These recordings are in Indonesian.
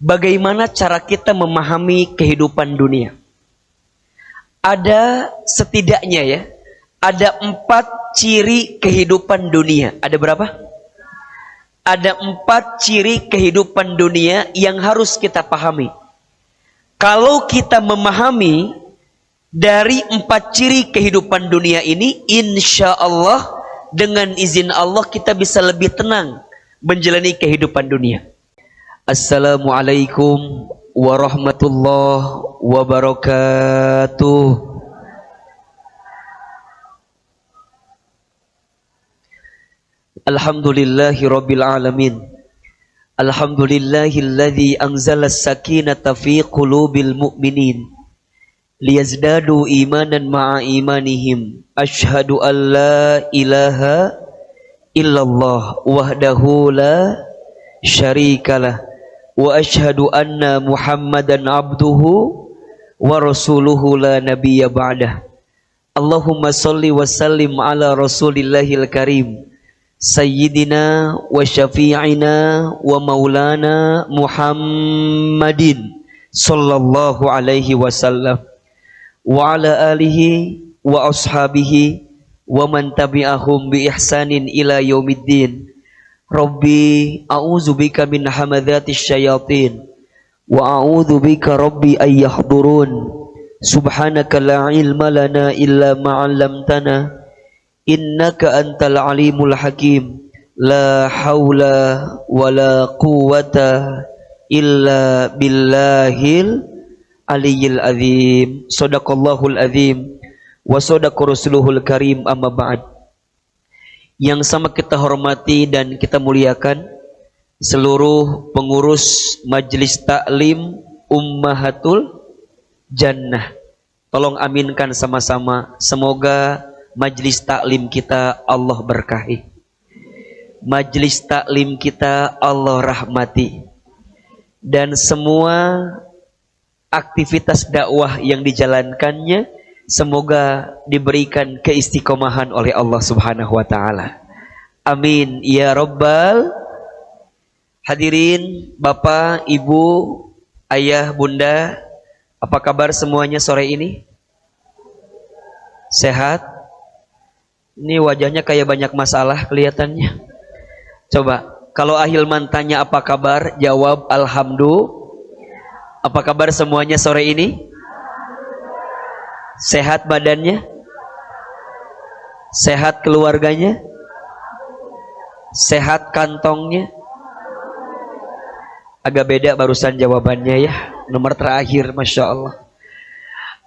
bagaimana cara kita memahami kehidupan dunia. Ada setidaknya ya, ada 4 ciri kehidupan dunia. Ada berapa? Ada 4 ciri kehidupan dunia yang harus kita pahami. Kalau kita memahami dari 4 ciri kehidupan dunia ini, insya Allah dengan izin Allah kita bisa lebih tenang menjalani kehidupan dunia. Assalamualaikum warahmatullahi wabarakatuh. Alhamdulillahi rabbil alamin. Alhamdulillahilladzi anzala as-sakinata fi qulubil mu'minin liyazdadu imanan ma'a imanihim. Asyhadu an la ilaha illallah wahdahu la syarikalah wa asyhadu anna Muhammadan abduhu wa rasuluhu la nabiyya ba'dah. Allahumma salli wa sallim ala rasulillahil karim sayyidina wa syafi'ina wa maulana Muhammadin sallallahu alaihi wasallam wa ala alihi wa ashabihi wa man tabi'ahum bi ihsanin ila yaumiddin. Rabbi a'udzubika min hamadzatis syayatin wa a'udzubika rabbi ay yahdurun. Subhanaka la ilma lana illa ma 'allamtana innaka antal alimul hakim. La haula wala quwwata illa billahil aliyyil azim. Shadaqallahul azim wa shadaqa rasuluhul karim. Amma ba'd. Yang sama kita hormati dan kita muliakan seluruh pengurus Majelis Taklim Ummahatul Jannah. Tolong aminkan sama-sama. Semoga Majelis taklim kita Allah berkahi. Majelis taklim kita Allah rahmati. Dan semua aktivitas dakwah yang dijalankannya semoga diberikan keistiqomahan oleh Allah Subhanahu wa taala. Amin ya rabbal. Hadirin Bapak, Ibu, Ayah, Bunda, apa kabar semuanya sore ini? Sehat? Ini wajahnya kayak banyak masalah kelihatannya. Coba, kalau Ahilman tanya apa kabar, jawab alhamdulillah. Apa kabar semuanya sore ini? Sehat badannya? Sehat keluarganya? Sehat kantongnya? Agak beda barusan jawabannya ya. Nomor terakhir, Masya Allah.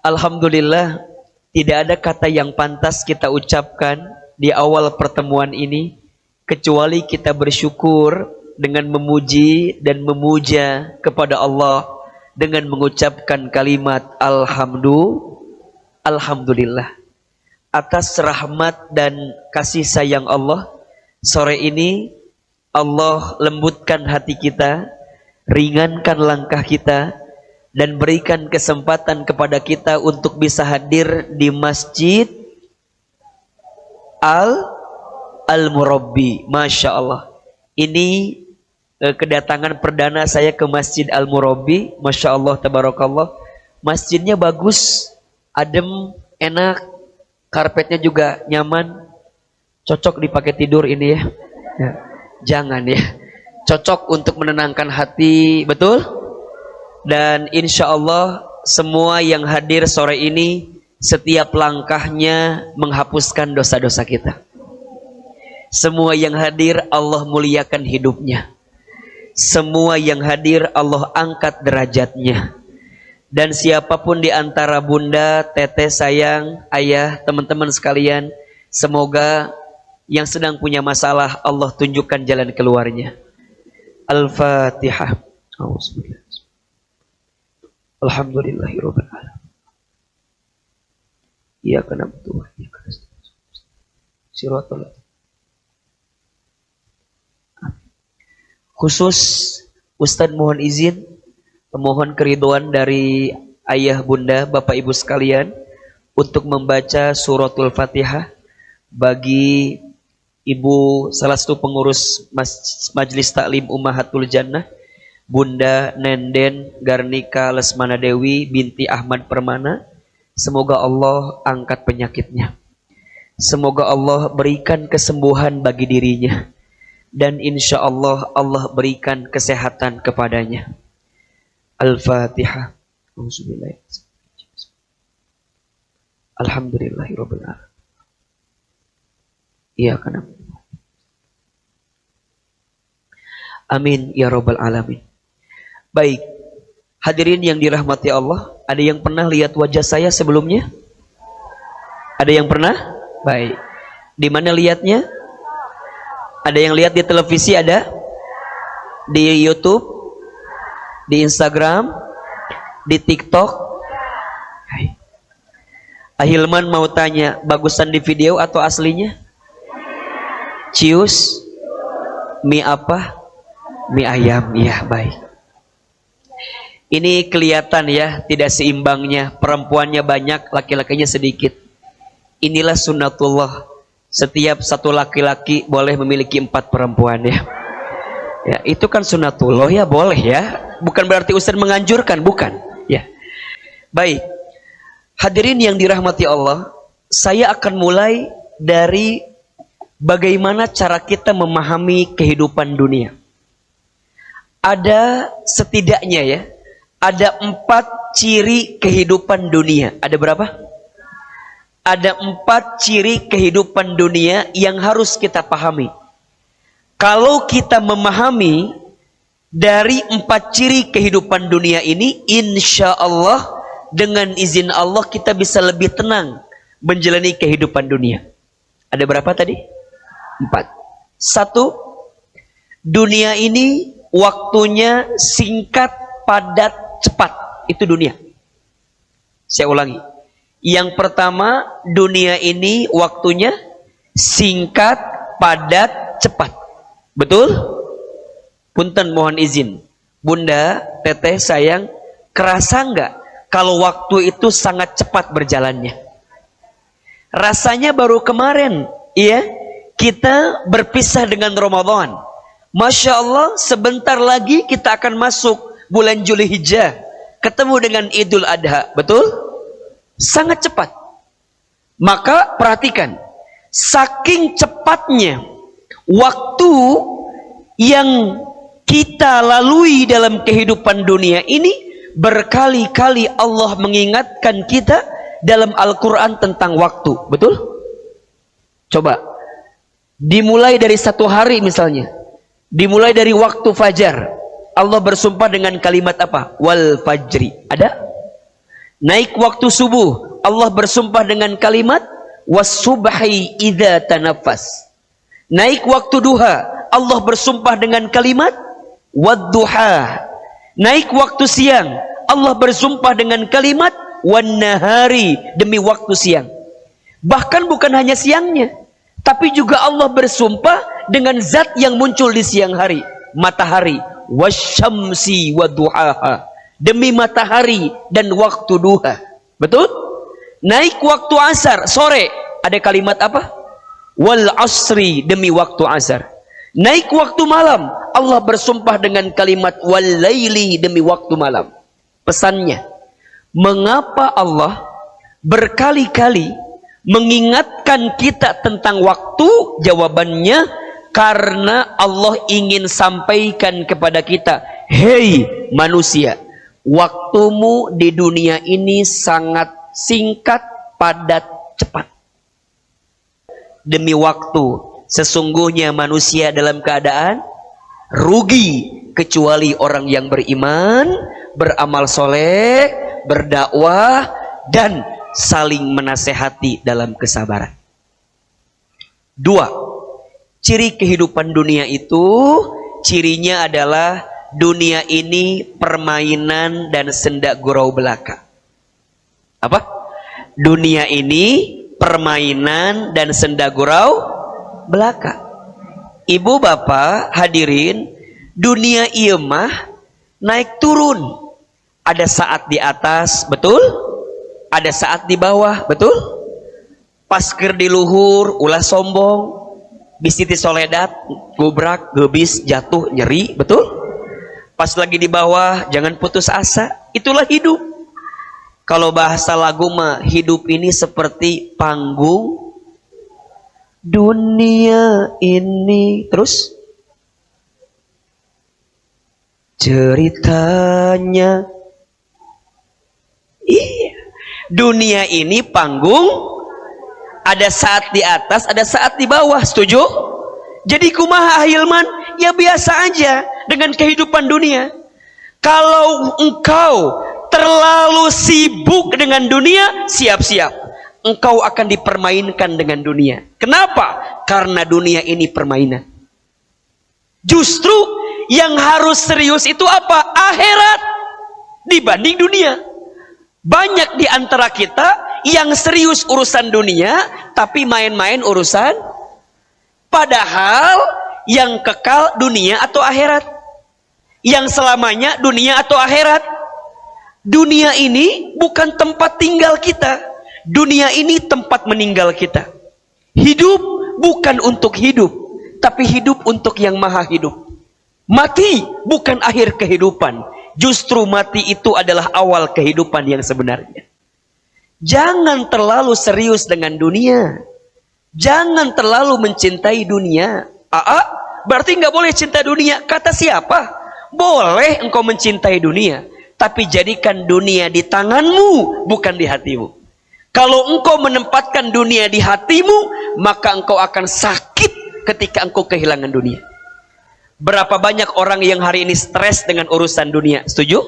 Alhamdulillah. Tidak ada kata yang pantas kita ucapkan di awal pertemuan ini kecuali kita bersyukur dengan memuji dan memuja kepada Allah dengan mengucapkan kalimat Alhamdulillah atas rahmat dan kasih sayang Allah. Sore ini Allah lembutkan hati kita, ringankan langkah kita, dan berikan kesempatan kepada kita untuk bisa hadir di Masjid Al-Murabbi. Masya Allah. Ini kedatangan perdana saya ke Masjid Al-Murabbi. Masya Allah, tabarakallah. Masjidnya bagus, adem, enak. Karpetnya juga nyaman. Cocok dipakai tidur ini ya. Jangan ya. Cocok untuk menenangkan hati, betul? Dan insya Allah semua yang hadir sore ini setiap langkahnya menghapuskan dosa-dosa kita. Semua yang hadir Allah muliakan hidupnya. Semua yang hadir Allah angkat derajatnya. Dan siapapun di antara bunda, teteh sayang, ayah, teman-teman sekalian, semoga yang sedang punya masalah Allah tunjukkan jalan keluarnya. Al-Fatihah. Auzubillah. Alhamdulillahirabbil alamin. Iyyaka na'budu wa iyyaka nasta'in. Shiratal Khusus Ustadz mohon izin, mohon keridhaan dari ayah bunda, bapak ibu sekalian untuk membaca suratul Fatihah bagi ibu salah satu pengurus Majelis Taklim Ummahatul Jannah. Bunda Nenden Garnika Lesmana Dewi binti Ahmad Permana. Semoga Allah angkat penyakitnya. Semoga Allah berikan kesembuhan bagi dirinya. Dan insya Allah Allah berikan kesehatan kepadanya. Al-Fatihah. Alhamdulillahirabbil alamin. Iya kan. Amin ya rabbal alamin. Baik, hadirin yang dirahmati Allah, ada yang pernah lihat wajah saya sebelumnya? Ada yang pernah? Baik. Di mana lihatnya? Ada yang lihat di televisi ada? Di YouTube? Di Instagram? Di TikTok? Baik. Ahilman mau tanya, bagusan di video atau aslinya? Cius? Mie apa? Mie ayam, ya baik. Ini kelihatan ya, tidak seimbangnya. Perempuannya banyak, laki-lakinya sedikit. Inilah sunnatullah. Setiap satu laki-laki boleh memiliki 4 perempuan ya. Ya, itu kan sunnatullah ya, boleh ya. Bukan berarti Ustaz menganjurkan, bukan. Ya. Baik. Hadirin yang dirahmati Allah, saya akan mulai dari bagaimana cara kita memahami kehidupan dunia. Ada setidaknya ya, ada 4 ciri kehidupan dunia. Ada berapa? Ada 4 ciri kehidupan dunia yang harus kita pahami. Kalau kita memahami dari 4 ciri kehidupan dunia ini, insya Allah dengan izin Allah kita bisa lebih tenang menjalani kehidupan dunia. Ada berapa tadi? 4. 1, dunia ini waktunya singkat, padat, cepat. Itu dunia. Saya ulangi. Yang pertama, dunia ini waktunya singkat, padat, cepat. Betul? Punten mohon izin. Bunda, teteh, sayang, kerasa nggak kalau waktu itu sangat cepat berjalannya? Rasanya baru kemarin, iya, kita berpisah dengan Ramadan. Masya Allah, sebentar lagi kita akan masuk bulan Zulhijjah, ketemu dengan Idul Adha. Betul? Sangat cepat. Maka perhatikan, saking cepatnya waktu yang kita lalui dalam kehidupan dunia ini, berkali-kali Allah mengingatkan kita dalam Al-Quran tentang waktu. Betul? Coba dimulai dari 1 hari misalnya, dimulai dari waktu fajar, Allah bersumpah dengan kalimat apa? Wal fajri. Ada? Naik waktu subuh, Allah bersumpah dengan kalimat was-subhi idza tanaffas. Naik waktu duha, Allah bersumpah dengan kalimat wad-duha. Naik waktu siang, Allah bersumpah dengan kalimat wan-nahari, demi waktu siang. Bahkan bukan hanya siangnya, tapi juga Allah bersumpah dengan zat yang muncul di siang hari, matahari, wasyamsi waduhaha, demi matahari dan waktu duha. Betul? Naik waktu asar, sore, ada kalimat apa? Wal asri, demi waktu asar. Naik waktu malam, Allah bersumpah dengan kalimat wal laili, demi waktu malam. Pesannya, mengapa Allah berkali-kali mengingatkan kita tentang waktu? Jawabannya, karena Allah ingin sampaikan kepada kita, hei manusia, waktumu di dunia ini sangat singkat, padat, cepat. Demi waktu, sesungguhnya manusia dalam keadaan rugi, kecuali orang yang beriman, beramal soleh, berdakwah, dan saling menasehati dalam kesabaran. 2, ciri kehidupan dunia itu, cirinya adalah dunia ini permainan dan sendak gurau belaka. Apa? Dunia ini permainan dan sendak gurau belaka. Ibu bapak hadirin, dunia ieu mah naik turun. Ada saat di atas, betul? Ada saat di bawah, betul? Pasker di luhur, ulah sombong, bisiti soledat, gubrak, gebis, jatuh, nyeri, betul? Pas lagi di bawah, jangan putus asa. Itulah hidup. Kalau bahasa lagu mah, hidup ini seperti panggung dunia ini. Terus ceritanya, iya, dunia ini panggung, ada saat di atas, ada saat di bawah. Setuju? Jadi kumaha Hilman? Ya biasa aja dengan kehidupan dunia. Kalau engkau terlalu sibuk dengan dunia, siap-siap engkau akan dipermainkan dengan dunia. Kenapa? Karena dunia ini permainan. Justru yang harus serius itu apa? Akhirat dibanding dunia. Banyak di antara kita yang serius urusan dunia, tapi main-main urusan. Padahal yang kekal dunia atau akhirat? Yang selamanya dunia atau akhirat? Dunia ini bukan tempat tinggal kita. Dunia ini tempat meninggal kita. Hidup bukan untuk hidup, tapi hidup untuk yang maha hidup. Mati bukan akhir kehidupan. Justru mati itu adalah awal kehidupan yang sebenarnya. Jangan terlalu serius dengan dunia. Jangan terlalu mencintai dunia. Berarti nggak boleh cinta dunia. Kata siapa? Boleh engkau mencintai dunia, tapi jadikan dunia di tanganmu, bukan di hatimu. Kalau engkau menempatkan dunia di hatimu, maka engkau akan sakit ketika engkau kehilangan dunia. Berapa banyak orang yang hari ini stres dengan urusan dunia? Setuju?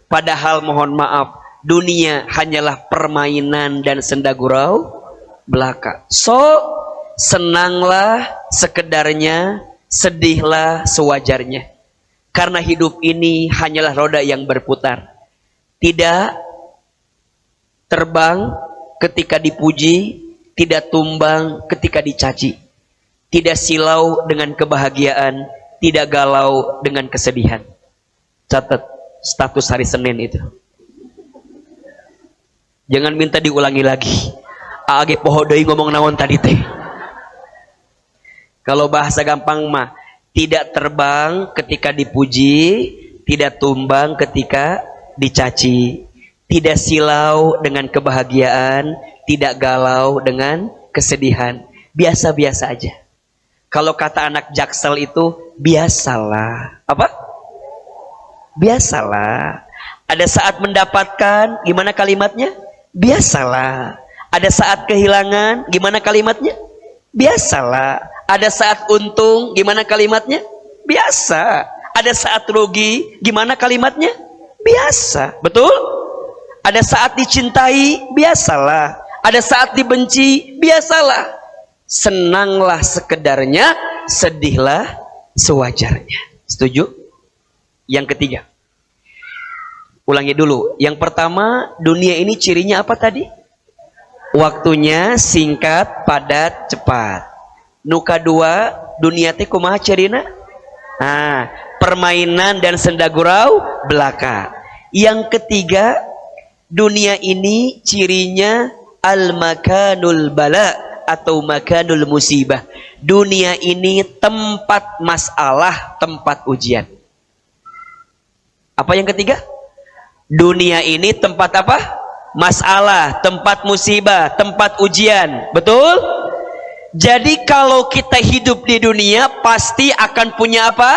Padahal mohon maaf, dunia hanyalah permainan dan senda gurau belaka. So, senanglah sekedarnya, sedihlah sewajarnya. Karena hidup ini hanyalah roda yang berputar. Tidak terbang ketika dipuji, tidak tumbang ketika dicaci. Tidak silau dengan kebahagiaan, tidak galau dengan kesedihan. Catat status hari Senin itu. Jangan minta diulangi lagi. Age poho deui ngomong naon tadi teh. Kalau bahasa gampang mah, tidak terbang ketika dipuji, tidak tumbang ketika dicaci, tidak silau dengan kebahagiaan, tidak galau dengan kesedihan. Biasa-biasa aja. Kalau kata anak Jaksel itu, biasalah. Apa? Biasalah. Ada saat mendapatkan, gimana kalimatnya? Biasalah. Ada saat kehilangan, gimana kalimatnya? Biasalah. Ada saat untung, gimana kalimatnya? Biasa. Ada saat rugi, gimana kalimatnya? Biasa. Betul? Ada saat dicintai, biasalah. Ada saat dibenci, biasalah. Senanglah sekedarnya, sedihlah sewajarnya. Setuju? Yang ketiga. Ulangi dulu. Yang pertama, dunia ini cirinya apa tadi? Waktunya singkat, padat, cepat. Nuka dua, dunia teh kumaha cirina? Permainan dan senda gurau belaka. Yang ketiga, dunia ini cirinya al-makanul bala atau makanul musibah. Dunia ini tempat masalah, tempat ujian. Apa yang ketiga? Dunia ini tempat apa? Masalah, tempat musibah, tempat ujian. Betul? Jadi kalau kita hidup di dunia pasti akan punya apa?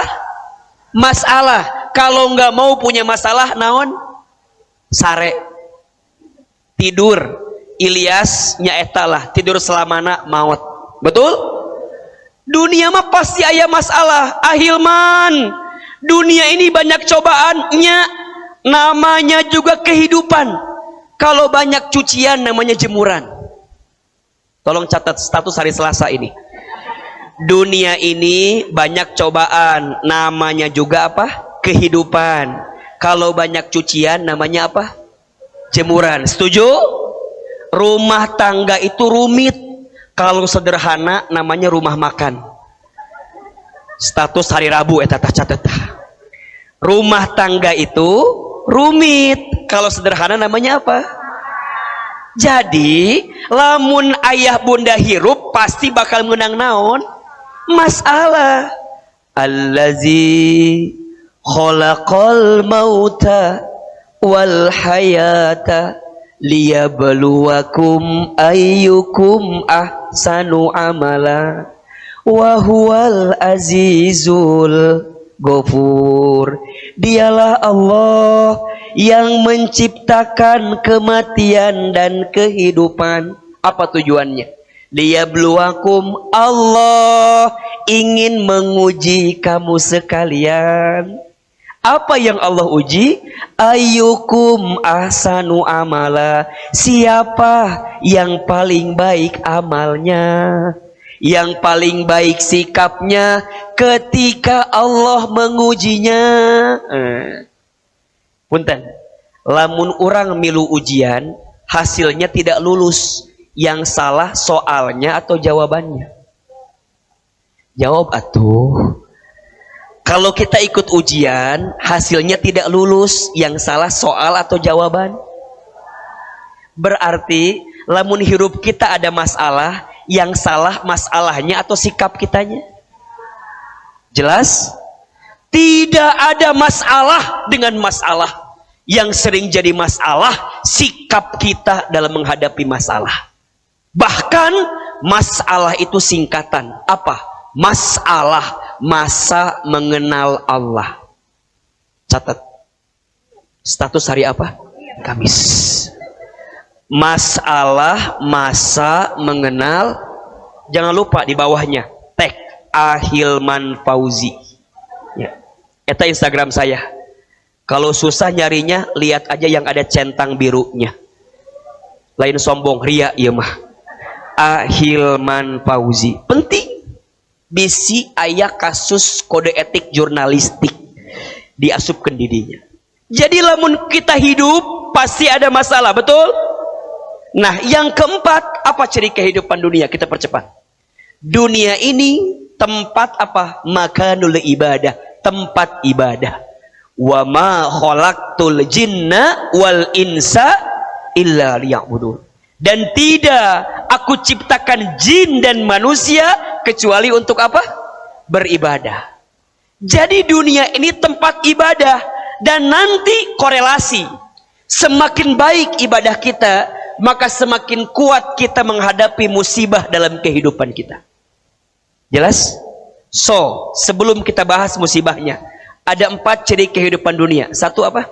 Masalah. Kalau nggak mau punya masalah, naon? Sare. Tidur. Ilyas nyaeta lah. Tidur selamana maut. Betul? Dunia mah pasti ada masalah. Ahilman. Dunia ini banyak cobaannya. Namanya juga kehidupan. Kalau banyak cucian namanya jemuran. Tolong catat status hari Selasa ini. Dunia ini banyak cobaan, namanya juga apa? Kehidupan. Kalau banyak cucian namanya apa? Jemuran. Setuju? Rumah tangga itu rumit. Kalau sederhana namanya rumah makan. Status hari Rabu eta catat. Rumah tangga itu rumit. Kalau sederhana namanya apa? Jadi, lamun ayah bunda hirup pasti bakal menang naon? Masalah. Allazi Khalaqal mauta wal hayata liyabluwakum ayyukum ahsanu amala wa huwal azizul ghafur. Dialah Allah yang menciptakan kematian dan kehidupan. Apa tujuannya? Liyabluwakum, Allah ingin menguji kamu sekalian. Apa yang Allah uji? Ayyukum ahsanu amala. Siapa yang paling baik amalnya, yang paling baik sikapnya ketika Allah mengujinya. Punten, lamun orang milu ujian, hasilnya tidak lulus. Yang salah soalnya atau jawabannya? Jawab atuh. Kalau kita ikut ujian, hasilnya tidak lulus. Yang salah soal atau jawaban? Berarti, lamun hirup kita ada masalah, yang salah masalahnya atau sikap kitanya? Jelas? Tidak ada masalah dengan masalah. Yang sering jadi masalah, sikap kita dalam menghadapi masalah. Bahkan masalah itu singkatan. Apa? Masalah, masa mengenal Allah. Catat. Status hari apa? Kamis. Masalah, masa mengenal. Jangan lupa di bawahnya tag Ahilman Fauzi. Ya. Eta Instagram saya. Kalau susah nyarinya, lihat aja yang ada centang birunya. Lain sombong, ria ieu mah. Ahilman Fauzi. Penting. Bisi aya kasus kode etik jurnalistik diasupkan didinya. Jadi lamun kita hidup pasti ada masalah, betul? Nah, yang keempat, apa ciri kehidupan dunia? Kita percepat. Dunia ini tempat apa? Makanul ibadah, tempat ibadah. Wa ma khalaqtul jinna wal insa illa liya'budun. Dan tidak aku ciptakan jin dan manusia kecuali untuk apa? Beribadah. Jadi dunia ini tempat ibadah. Dan nanti korelasi. Semakin baik ibadah kita, maka semakin kuat kita menghadapi musibah dalam kehidupan kita. Jelas? So, sebelum kita bahas musibahnya, ada 4 ciri kehidupan dunia. 1 apa?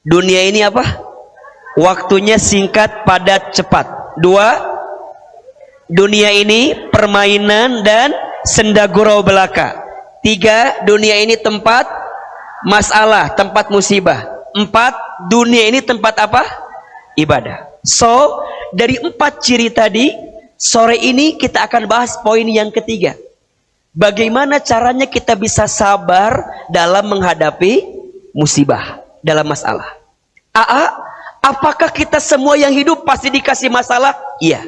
Dunia ini apa? Waktunya singkat, padat, cepat. 2, dunia ini permainan dan senda gurau belaka. 3, dunia ini tempat masalah, tempat musibah. 4, dunia ini tempat apa? Ibadah. So, dari 4 ciri tadi, sore ini kita akan bahas poin yang ketiga. Bagaimana caranya kita bisa sabar dalam menghadapi musibah, dalam masalah. Apakah kita semua yang hidup pasti dikasih masalah? Iya.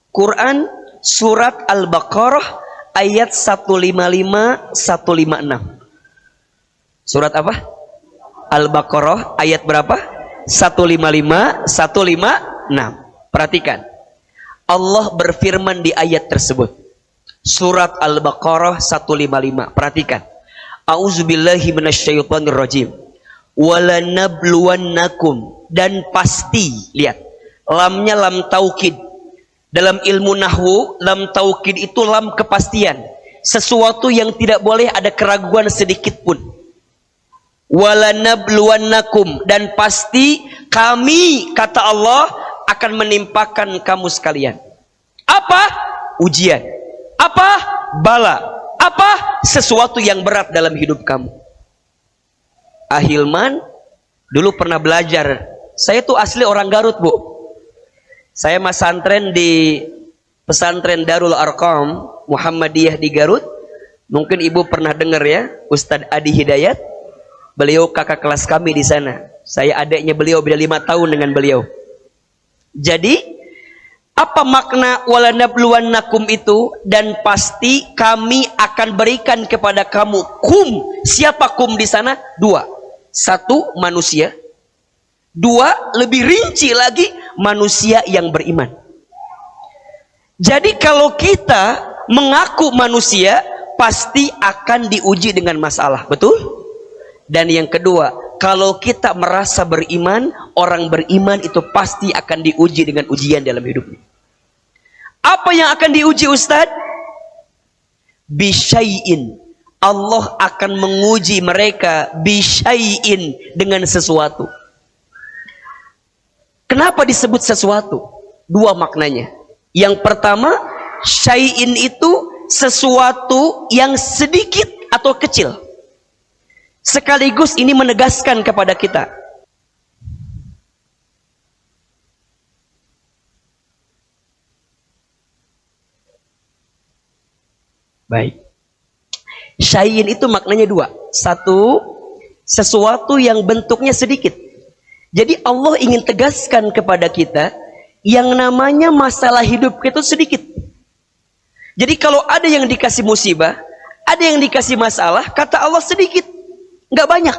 Quran surat Al-Baqarah ayat 155 156. Surat apa? Al-Baqarah ayat berapa? 155 156. Perhatikan. Allah berfirman di ayat tersebut. Surat Al-Baqarah 155. Perhatikan. A'udzubillahi minasyaitonirrajim. Walanabluwannakum, dan pasti, lihat, lamnya lam taukid. Dalam ilmu nahwu, lam taukid itu lam kepastian, sesuatu yang tidak boleh ada keraguan sedikit pun. Walanabluwannakum, dan pasti kami, kata Allah, akan menimpakan kamu sekalian. Apa? Ujian. Apa? Bala. Apa? Sesuatu yang berat dalam hidup kamu. Ahilman dulu pernah belajar. Saya tuh asli orang Garut, Bu. Saya masantren di pesantren Darul Arqam Muhammadiyah di Garut. Mungkin Ibu pernah dengar ya, Ustadz Adi Hidayat. Beliau kakak kelas kami di sana. Saya adiknya beliau, beda 5 tahun dengan beliau. Jadi, apa makna walanabluwannakum itu? Dan pasti kami akan berikan kepada kamu kum. Siapa kum di sana? 2. 1, manusia. 2, lebih rinci lagi, manusia yang beriman. Jadi kalau kita mengaku manusia, pasti akan diuji dengan masalah, betul? Dan yang kedua, kalau kita merasa beriman, orang beriman itu pasti akan diuji dengan ujian dalam hidupnya. Apa yang akan diuji, Ustaz? Bisyai'in. Allah akan menguji mereka bisyai'in, dengan sesuatu. Kenapa disebut sesuatu? Dua maknanya. Yang pertama, syai'in itu sesuatu yang sedikit atau kecil. Sekaligus ini menegaskan kepada kita, baik, syai'in itu maknanya dua. Satu, sesuatu yang bentuknya sedikit. Jadi Allah ingin tegaskan kepada kita, yang namanya masalah hidup kita itu sedikit. Jadi kalau ada yang dikasih musibah, ada yang dikasih masalah, kata Allah sedikit, nggak banyak.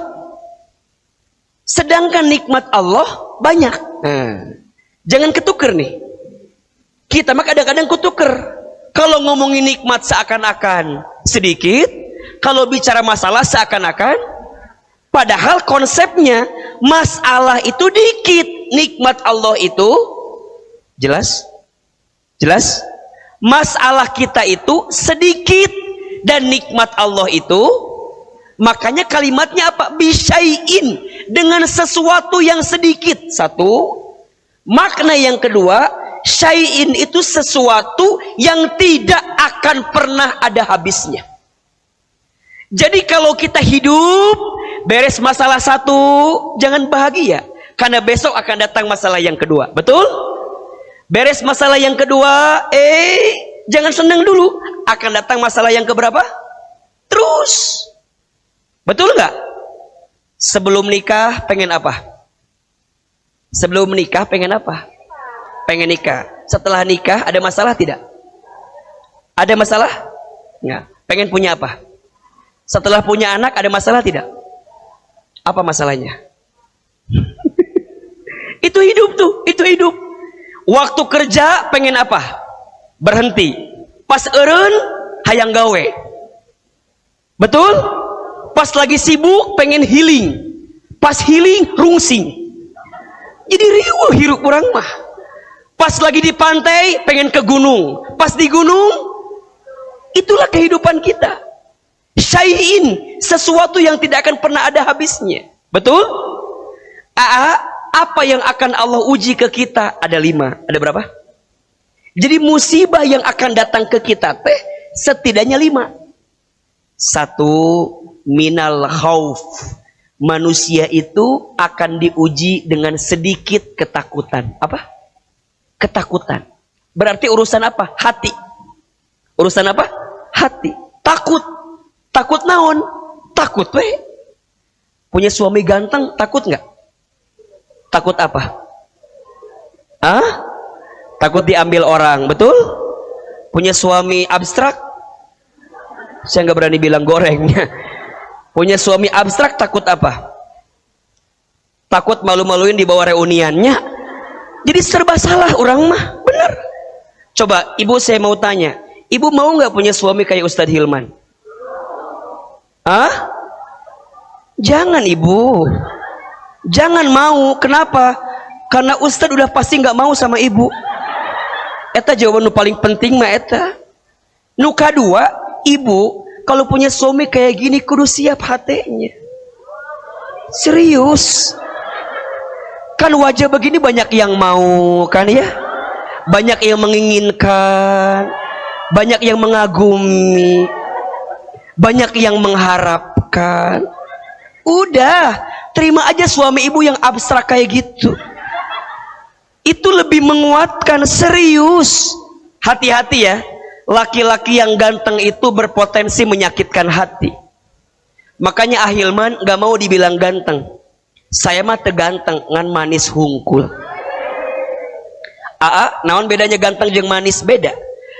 Sedangkan nikmat Allah banyak. Jangan ketuker nih. Kita mah kadang-kadang ketuker. Kalau ngomongin nikmat seakan-akan sedikit, kalau bicara masalah seakan-akan, padahal konsepnya masalah itu dikit, nikmat Allah itu jelas? Jelas? Masalah kita itu sedikit dan nikmat Allah itu, makanya kalimatnya apa? Bisyai'in, dengan sesuatu yang sedikit. Satu. Makna yang kedua, syai'in itu sesuatu yang tidak akan pernah ada habisnya. Jadi kalau kita hidup, beres masalah satu, jangan bahagia, karena besok akan datang masalah yang kedua. Betul? Beres masalah yang kedua, jangan senang dulu, akan datang masalah yang keberapa? Terus. Betul nggak? Sebelum nikah pengen apa? Sebelum menikah pengen apa? Pengen nikah. Setelah nikah ada masalah tidak? Ada masalah? Nggak. Pengen punya apa? Setelah punya anak ada masalah tidak? Apa masalahnya? Itu hidup tuh, itu hidup. Waktu kerja pengen apa? Berhenti. Pas eureun hayang gawe. Betul? Pas lagi sibuk pengen healing. Pas healing rungsing. Jadi riuh hirup kurang mah. Pas lagi di pantai pengen ke gunung. Pas di gunung, itulah kehidupan kita. Syai'in, sesuatu yang tidak akan pernah ada habisnya. Betul? Apa yang akan Allah uji ke kita? Ada 5. Ada berapa? Jadi musibah yang akan datang ke kita teh setidaknya 5. 1, minal khauf. Manusia itu akan diuji dengan sedikit ketakutan. Apa? Ketakutan. Berarti urusan apa? Hati. Urusan apa? Hati. Takut. Takut naon? Takut weh. Punya suami ganteng, takut nggak? Takut apa? Takut diambil orang, betul? Punya suami abstrak? Saya nggak berani bilang gorengnya. Punya suami abstrak takut apa? Takut malu-maluin di bawah reuniannya. Jadi serba salah orang mah, bener. Coba ibu saya mau tanya, ibu mau nggak punya suami kayak Ustadz Hilman? Jangan ibu, jangan mau. Kenapa? Karena Ustadz udah pasti nggak mau sama ibu. Eta jawaban nu paling penting mah eta. Nu kadua, ibu kalau punya suami kayak gini kudu siap hatinya. Serius. Kan wajah begini banyak yang mau kan ya? Banyak yang menginginkan, banyak yang mengagumi, banyak yang mengharapkan. Udah, terima aja suami ibu yang abstrak kayak gitu. Itu lebih menguatkan, serius. Hati-hati ya, laki-laki yang ganteng itu berpotensi menyakitkan hati. Makanya Ahilman gak mau dibilang ganteng. Saya mah teganteng ngan manis hungkul. Naon bedanya ganteng jeung manis? Beda.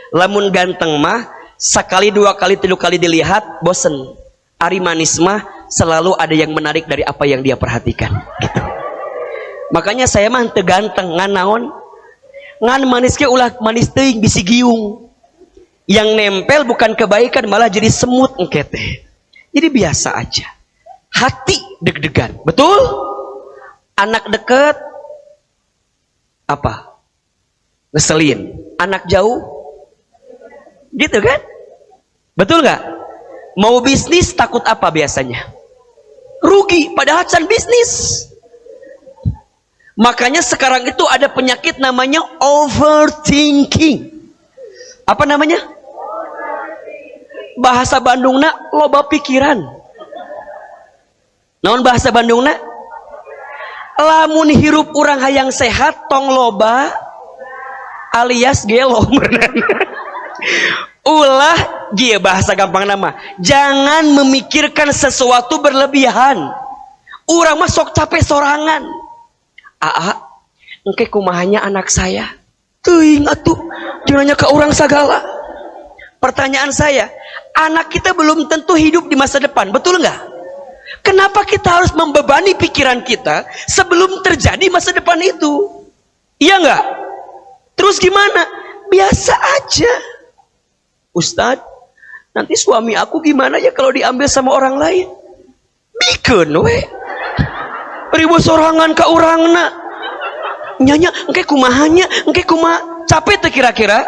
Lamun ganteng mah sekali, 2 kali, 3 kali dilihat bosen. Ari manis mah selalu ada yang menarik dari apa yang dia perhatikan gitu. Makanya saya mah teu ganteng ngan naon? Ngan manis ke ulah manis teuing bisi giung. Yang nempel bukan kebaikan, malah jadi semut engke teh. Jadi biasa aja. Hati deg-degan, betul? Anak deket apa? Ngeselin. Anak jauh, gitu kan? Betul nggak? Mau bisnis takut apa biasanya? Rugi, padahal can bisnis. Makanya sekarang itu ada penyakit namanya overthinking. Apa namanya? Bahasa Bandungna loba pikiran. Naon bahasa Bandungna? Lamun hirup urang hayang sehat tong loba alias gelo. Ulah dia bahasa gampang nama. Jangan memikirkan sesuatu berlebihan. Urang mah sok capek sorangan. Engke kumahanya anak saya. Teuing atuh, jangan nanya ke orang segala. Pertanyaan saya, anak kita belum tentu hidup di masa depan, betul nggak? Kenapa kita harus membebani pikiran kita sebelum terjadi masa depan itu? Iya nggak? Terus gimana? Biasa aja. Ustadz, nanti suami aku gimana ya kalau diambil sama orang lain? Bikin we. Ribu sorangan ke orangna. Nyanya, engke kumahanya, engke kumaha capek tuh kira-kira.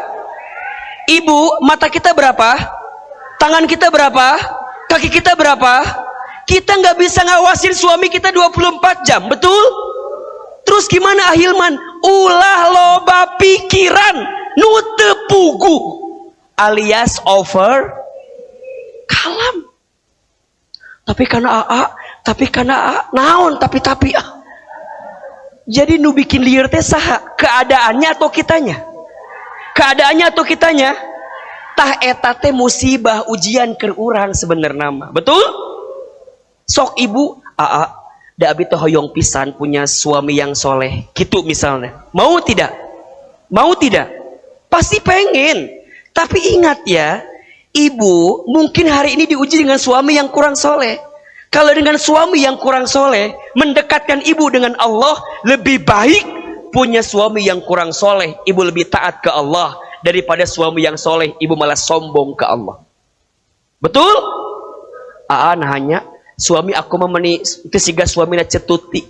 Ibu, mata kita berapa? Tangan kita berapa? Kaki kita berapa? Kita nggak bisa ngawasin suami kita 24 jam, betul? Terus gimana Ahilman? Ulah loba pikiran nu teu pugu alias over kalam. Tapi karena naon tapi jadi nu bikin liar teh saha? Keadaannya atau kitanya? Keadaannya atau kitanya? Tah eta teh musibah ujian keur urang sebenarnya mah. Betul? Sok ibu, da abi teh hoyong pisan punya suami yang soleh. Gitu misalnya. Mau tidak? Mau tidak? Pasti pengen. Tapi ingat ya, ibu mungkin hari ini diuji dengan suami yang kurang soleh. Kalau dengan suami yang kurang soleh, mendekatkan ibu dengan Allah, lebih baik punya suami yang kurang soleh. Ibu lebih taat ke Allah daripada suami yang soleh. Ibu malah sombong ke Allah. Betul? Nahanya, suami aku memeni itu siga suami na cetuti.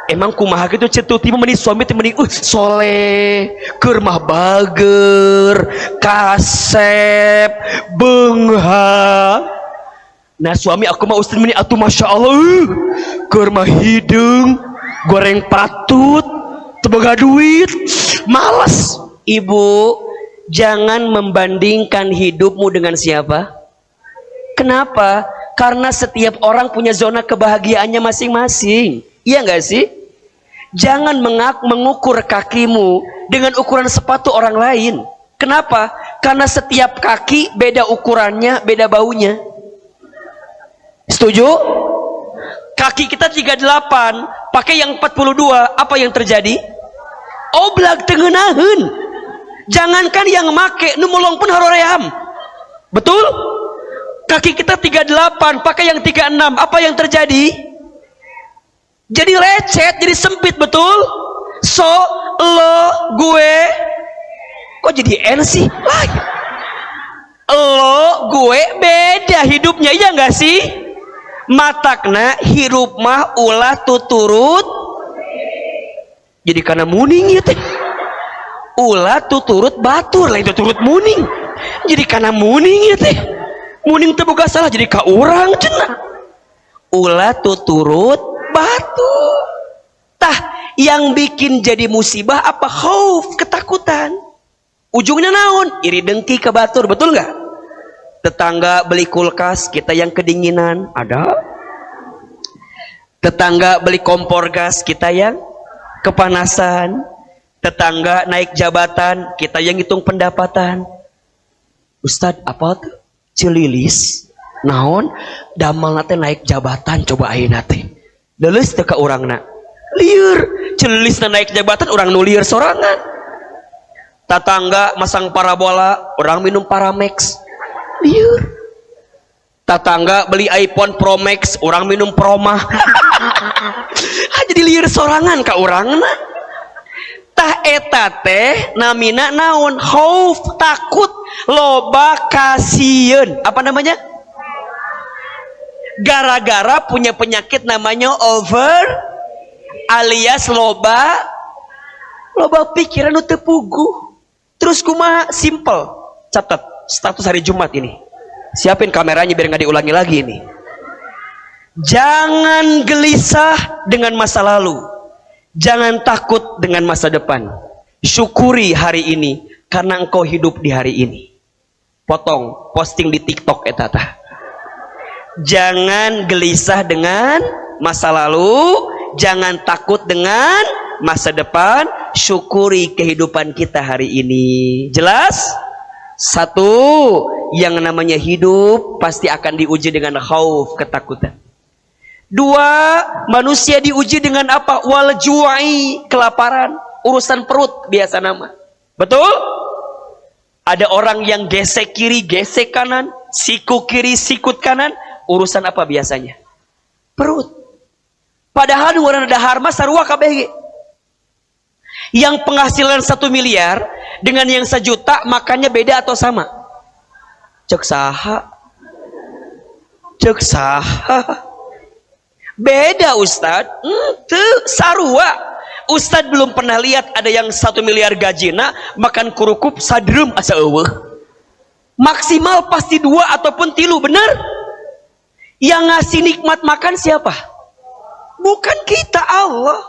Emang kumaha gitu cetuti memeni suami teh meni soleh, keur mah bager, kasep, beungha. Nah suami aku mah ustaz meni atuh masya Allah keur mah hidung goreng patut teboga duit malas. Ibu jangan membandingkan hidupmu dengan siapa. Kenapa? Karena setiap orang punya zona kebahagiaannya masing-masing. Iya enggak sih? Jangan mengukur kakimu dengan ukuran sepatu orang lain. Kenapa? Karena setiap kaki beda ukurannya, beda baunya. Setuju? Kaki kita 38, pakai yang 42, apa yang terjadi? Oblak tengenaheun. Jangankan yang make, nu molong pun haroream. Betul? Kaki kita 38, pakai yang 36, apa yang terjadi? Jadi lecet, jadi sempit, betul? So, lo, gue, kok jadi N sih? Lo, gue, beda hidupnya, iya gak sih? Matakna hirup mah ulah tuturut jadi karena muning ya teh ulah tuturut batur lain tuturut muning jadi karena muning ya teh muning teu boga salah jadi ka urang cenah ulah tuturut batur. Tah yang bikin jadi musibah apa? Khauf, ketakutan. Ujungnya naon? Iri dengki ke batur, betul nggak? Tetangga beli kulkas, kita yang kedinginan, ada. Tetangga beli kompor gas, kita yang kepanasan. Tetangga naik jabatan, kita yang hitung pendapatan. Ustadz, apa tuh? Celilis, naon? Damal nate naik jabatan, coba ayeuna teh. Leuleus teu ka urangna. Lieur, celilis naik jabatan, urang nu lieur sorangan. Tetangga masang parabola, orang minum Paramex. Liur. Tetangga beli iPhone Pro Max, orang minum Promah. Jadi liur sorangan ka urangna. Tah eta teh namina naon? Khauf, takut. Loba kasieun. Apa namanya? Gara-gara punya penyakit namanya over alias loba pikiran nu teu puguh. Terus kumaha? Simple. Catat status hari Jumat ini. Siapin kameranya biar nggak diulangi lagi ini. Jangan gelisah dengan masa lalu. Jangan takut dengan masa depan. Syukuri hari ini karena engkau hidup di hari ini. Potong, posting di TikTok etata. Jangan gelisah dengan masa lalu, jangan takut dengan masa depan, syukuri kehidupan kita hari ini. Jelas? Satu, yang namanya hidup pasti akan diuji dengan khauf, ketakutan. Dua, manusia diuji dengan apa? Wal ju'i, kelaparan, urusan perut biasa nama. Betul? Ada orang yang gesek kiri, gesek kanan, siku kiri, sikut kanan. Urusan apa biasanya? Perut. Padahal orang ada harma sarua KBG. Yang penghasilan 1 miliar dengan yang 1 juta makannya beda atau sama? Cek saha. Cek saha. Beda Ustad. Sarua. Ustad belum pernah lihat ada yang 1 miliar gajina makan kurukup sadrum asa eueuh. Maksimal pasti 2 ataupun 3, benar? Yang ngasih nikmat makan siapa? Bukan kita, Allah.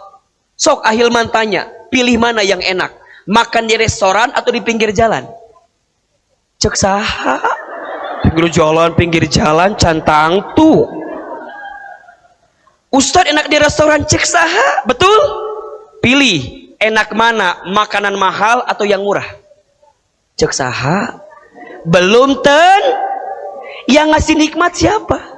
Sok Ahilman tanya, pilih mana yang enak? Makan di restoran atau di pinggir jalan? Cek saha? Pinggir jalan cantang tuh. Ustadz enak di restoran, cek saha? Betul? Pilih enak mana? Makanan mahal atau yang murah? Cek saha? Belum yang ngasih nikmat siapa?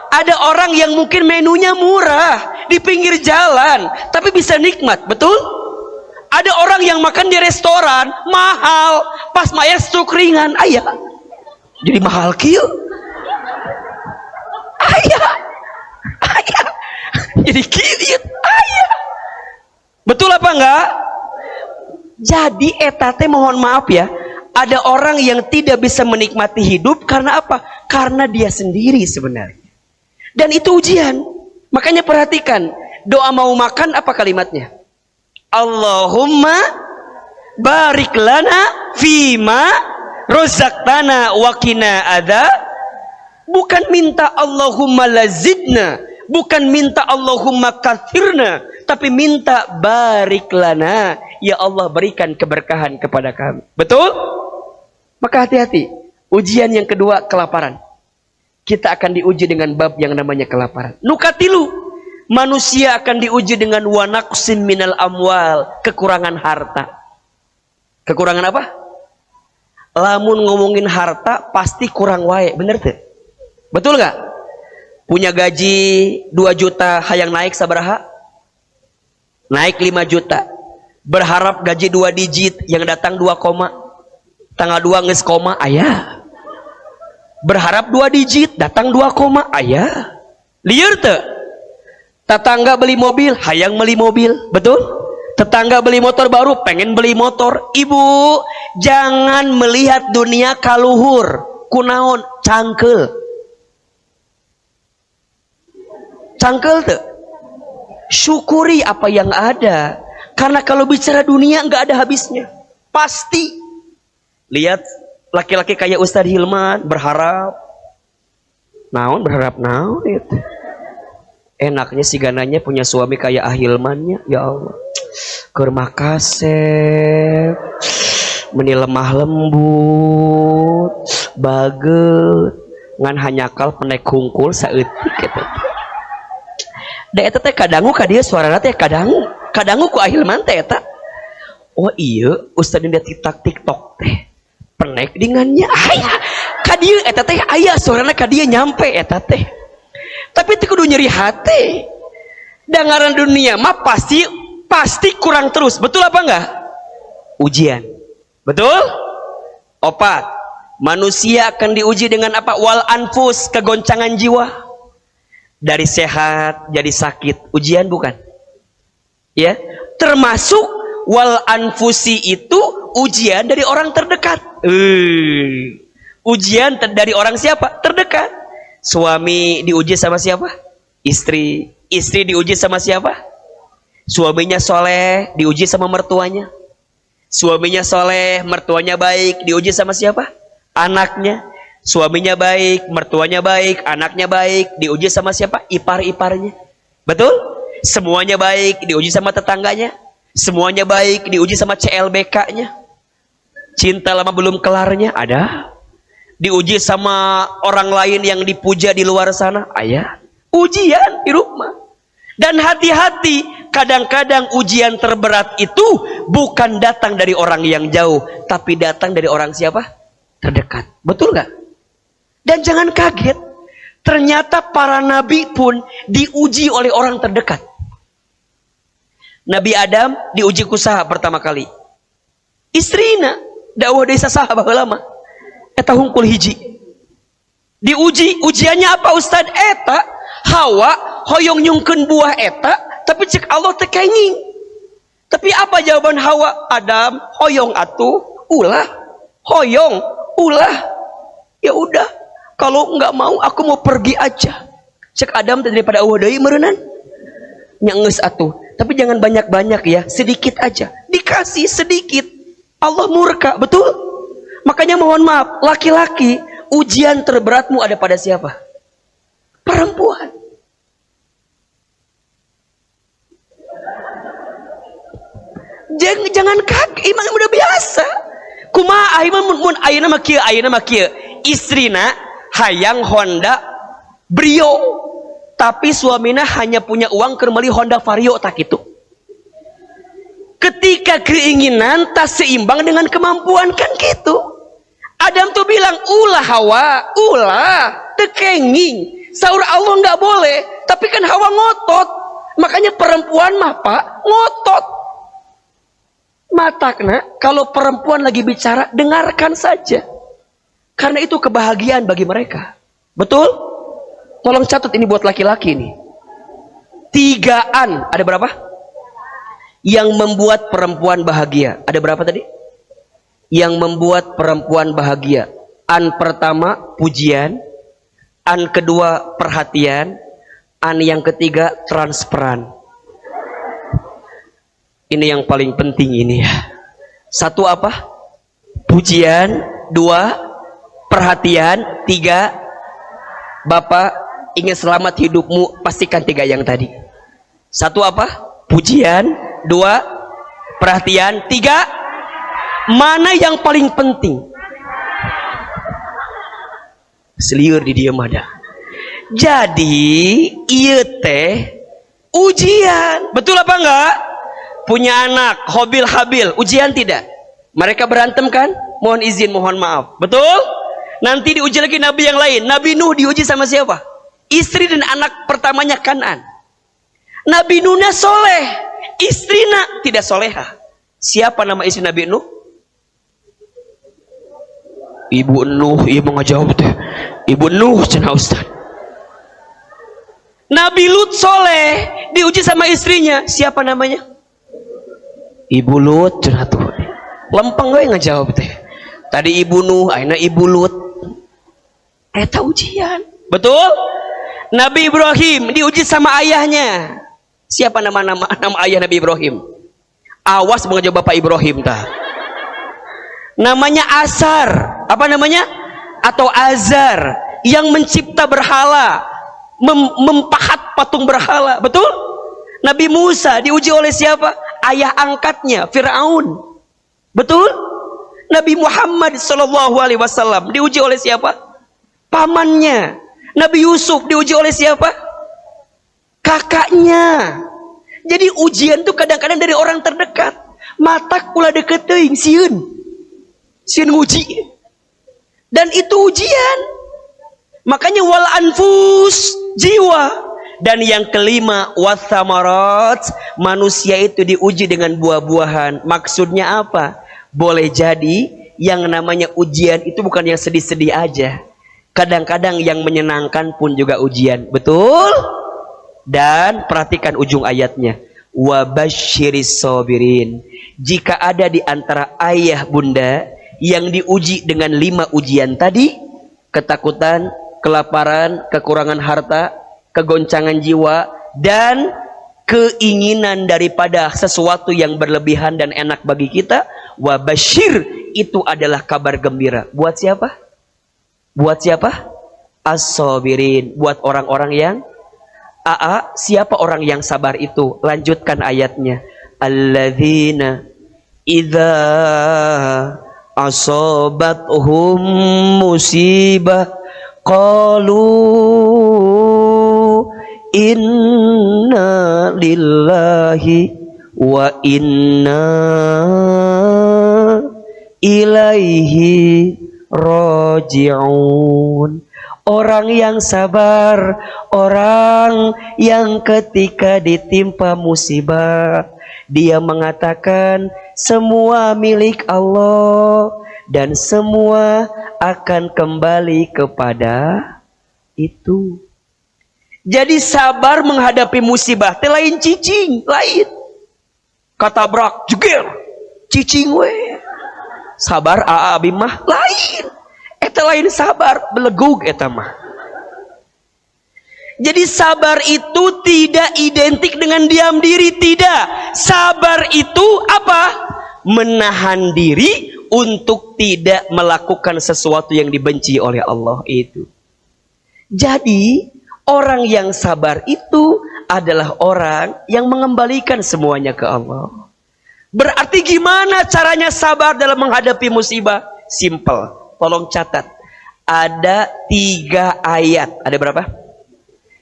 Ada orang yang mungkin menunya murah di pinggir jalan tapi bisa nikmat, betul? Ada orang yang makan di restoran mahal, pas mayar stroke ringan, ayah jadi mahal kieu. Ayah jadi kieu, ayah. Betul apa enggak? Jadi etate mohon maaf ya, ada orang yang tidak bisa menikmati hidup karena apa? Karena dia sendiri sebenarnya. Dan itu ujian. Makanya perhatikan, doa mau makan apa kalimatnya? Allahumma barik lana fima rozaqtana wa qina adza. Bukan minta Allahumma lazidna, bukan minta Allahumma kathirna, tapi minta barik lana, ya Allah berikan keberkahan kepada kami. Betul? Maka hati-hati. Ujian yang kedua, kelaparan. Kita akan diuji dengan bab yang namanya kelaparan. Nukatilu, manusia akan diuji dengan wanaqsin minal amwal, kekurangan harta. Kekurangan apa? Lamun ngomongin harta pasti kurang wae, bener tuh? Betul nggak? Punya gaji 2 juta, hayang naik sabaraha? Naik 5 juta. Berharap gaji 2 digit, yang datang 2 koma. Tanggal 2 nges koma, ayah. Berharap 2 digit, datang 2 koma, ayah. Liar tuh. Tetangga beli mobil, hayang beli mobil, betul? Tetangga beli motor baru, pengen beli motor. Ibu, jangan melihat dunia kaluhur, kunaon, cangkel. Cangkel tuh. Syukuri apa yang ada. Karena kalau bicara dunia nggak ada habisnya. Pasti. Lihat laki-laki kayak Ustadz Hilman berharap naon itu. Enaknya si gananya punya suami kayak Ahilmannya, ya Allah. Keur makasep, meni lemah lembut, baget, ngan hanyakal penek hungkul saeutik gitu. Da eta teh kadangu ka dieu suarana teh kadangu ku Ahilman teh eta. Oh iya, Ustadz di TikTok teh. Penek dengannya aya ka dieu eta teh aya suarana ka dieu nyampe eta teh. Tapi teu kudu nyeri hati. Dangaran dunia mah pasti kurang terus. Betul apa enggak? Ujian. Betul? Opat. Manusia akan diuji dengan apa? Wal anfus, kegoncangan jiwa. Dari sehat jadi sakit. Ujian bukan? Ya, termasuk wal anfusi itu ujian dari orang terdekat. Ujian dari orang siapa? Terdekat. Suami diuji sama siapa? Istri. Istri diuji sama siapa? Suaminya soleh, diuji sama mertuanya. Suaminya soleh, mertuanya baik, diuji sama siapa? Anaknya. Suaminya baik, mertuanya baik, anaknya baik, diuji sama siapa? Ipar-iparnya. Betul? Semuanya baik, diuji sama tetangganya. Semuanya baik, diuji sama CLBK-nya. Cinta lama belum kelarnya, ada. Diuji sama orang lain yang dipuja di luar sana, ayah. Ujian di rumah. Dan hati-hati, kadang-kadang ujian terberat itu bukan datang dari orang yang jauh, tapi datang dari orang siapa? Terdekat. Betul gak? Dan jangan kaget, ternyata para nabi pun diuji oleh orang terdekat. Nabi Adam diuji kusaha pertama kali. Istrina, dakwah desa sahabat lama. Eta hungkul hiji. Diuji, ujiannya apa Ustad? Eta, Hawa, hoyong nyungkeun buah eta, tapi cek Allah tekenging. Tapi apa jawaban Hawa? Adam, hoyong atuh, ulah. Hoyong, ulah. Ya udah, kalau nggak mau aku mau pergi aja. Cek Adam daripada Allah deui meureunnan. Nya geus atuh. Tapi jangan banyak-banyak ya, sedikit aja. Dikasih sedikit. Allah murka, betul? Makanya mohon maaf, laki-laki, ujian terberatmu ada pada siapa? Perempuan. Jangan kaget, iman udah biasa. Kumaha iman mun ayeuna mah kieu, istrina hayang Honda Brio, tapi suamina hanya punya uang keur meuli Honda Vario tak itu. Ketika keinginan tak seimbang dengan kemampuan kan gitu. Adam tuh bilang, ulah Hawa, ulah, tekenging. Saur Allah nggak boleh, tapi kan Hawa ngotot. Makanya perempuan mah pak ngotot. Matakna, kalau perempuan lagi bicara, dengarkan saja. Karena itu kebahagiaan bagi mereka. Betul? Tolong catat ini buat laki-laki nih. 3an, ada berapa? Yang membuat perempuan bahagia. Ada berapa tadi? Yang membuat perempuan bahagia. An pertama pujian, an kedua perhatian, an yang ketiga transparan. Ini yang paling penting ini ya. Satu apa? Pujian, 2 perhatian, 3 Bapak ingin selamat hidupmu, pastikan 3 yang tadi. Satu apa? Pujian, 2 perhatian, 3 mana yang paling penting? Seliur di dia ada. Jadi ieu teh ujian. Betul apa enggak? Punya anak Hobil Habil, ujian tidak? Mereka berantem kan? Mohon izin, mohon maaf. Betul? Nanti diuji lagi nabi yang lain. Nabi Nuh diuji sama siapa? Istri dan anak pertamanya Kanan. Nabi Nuhnya soleh, istrina tidak soleha. Siapa nama istri Nabi Nuh? Ibu Nuh. Iya mau ngejawab teh. Ibu Nuh cenah Ustaz. Nabi Lut soleh, diuji sama istrinya. Siapa namanya? Ibu Lut cenah tuh. Lempeng gue ngejawab teh. Tadi Ibu Nuh, ayeuna Ibu Lut. Eta ujian. Betul? Nabi Ibrahim diuji sama ayahnya. Siapa nama ayah Nabi Ibrahim? Awas mengejawab Bapak Ibrahim tah. Namanya Asar. Apa namanya? Atau Azar. Yang mencipta berhala. Mempahat patung berhala. Betul? Nabi Musa diuji oleh siapa? Ayah angkatnya, Fir'aun. Betul? Nabi Muhammad SAW diuji oleh siapa? Pamannya. Nabi Yusuf diuji oleh siapa? Kakaknya. Jadi ujian itu kadang-kadang dari orang terdekat. Matak ulah deket teuing sieun. Sieun nguji. Dan itu ujian. Makanya wal anfus, jiwa. Dan yang kelima, wathamarat, manusia itu diuji dengan buah-buahan. Maksudnya apa? Boleh jadi yang namanya ujian itu bukan yang sedih-sedih aja. Kadang-kadang yang menyenangkan pun juga ujian. Betul? Dan perhatikan ujung ayatnya. wa basyiris sabirin. Jika ada di antara ayah bunda yang diuji dengan 5 ujian tadi, ketakutan, kelaparan, kekurangan harta, kegoncangan jiwa, dan keinginan daripada sesuatu yang berlebihan dan enak bagi kita, wa basyir, itu adalah kabar gembira. Buat siapa? Buat siapa? As-sabirin, buat orang-orang yang siapa orang yang sabar itu? Lanjutkan ayatnya. Alladzina idza asabathum musibah qalu inna lillahi wa inna ilaihi raji'un. Orang yang sabar, orang yang ketika ditimpa musibah, dia mengatakan semua milik Allah dan semua akan kembali kepada itu. Jadi sabar menghadapi musibah teh lain cicing, lain. Katabrak, jeger, cicing we. Sabar abi mah lain. Eta lain sabar, belegug eta mah. Jadi sabar itu tidak identik dengan diam diri, tidak. Sabar itu apa? Menahan diri untuk tidak melakukan sesuatu yang dibenci oleh Allah itu. Jadi orang yang sabar itu adalah orang yang mengembalikan semuanya ke Allah. Berarti gimana caranya sabar dalam menghadapi musibah? Simple. Tolong catat. Ada 3 ayat. Ada berapa?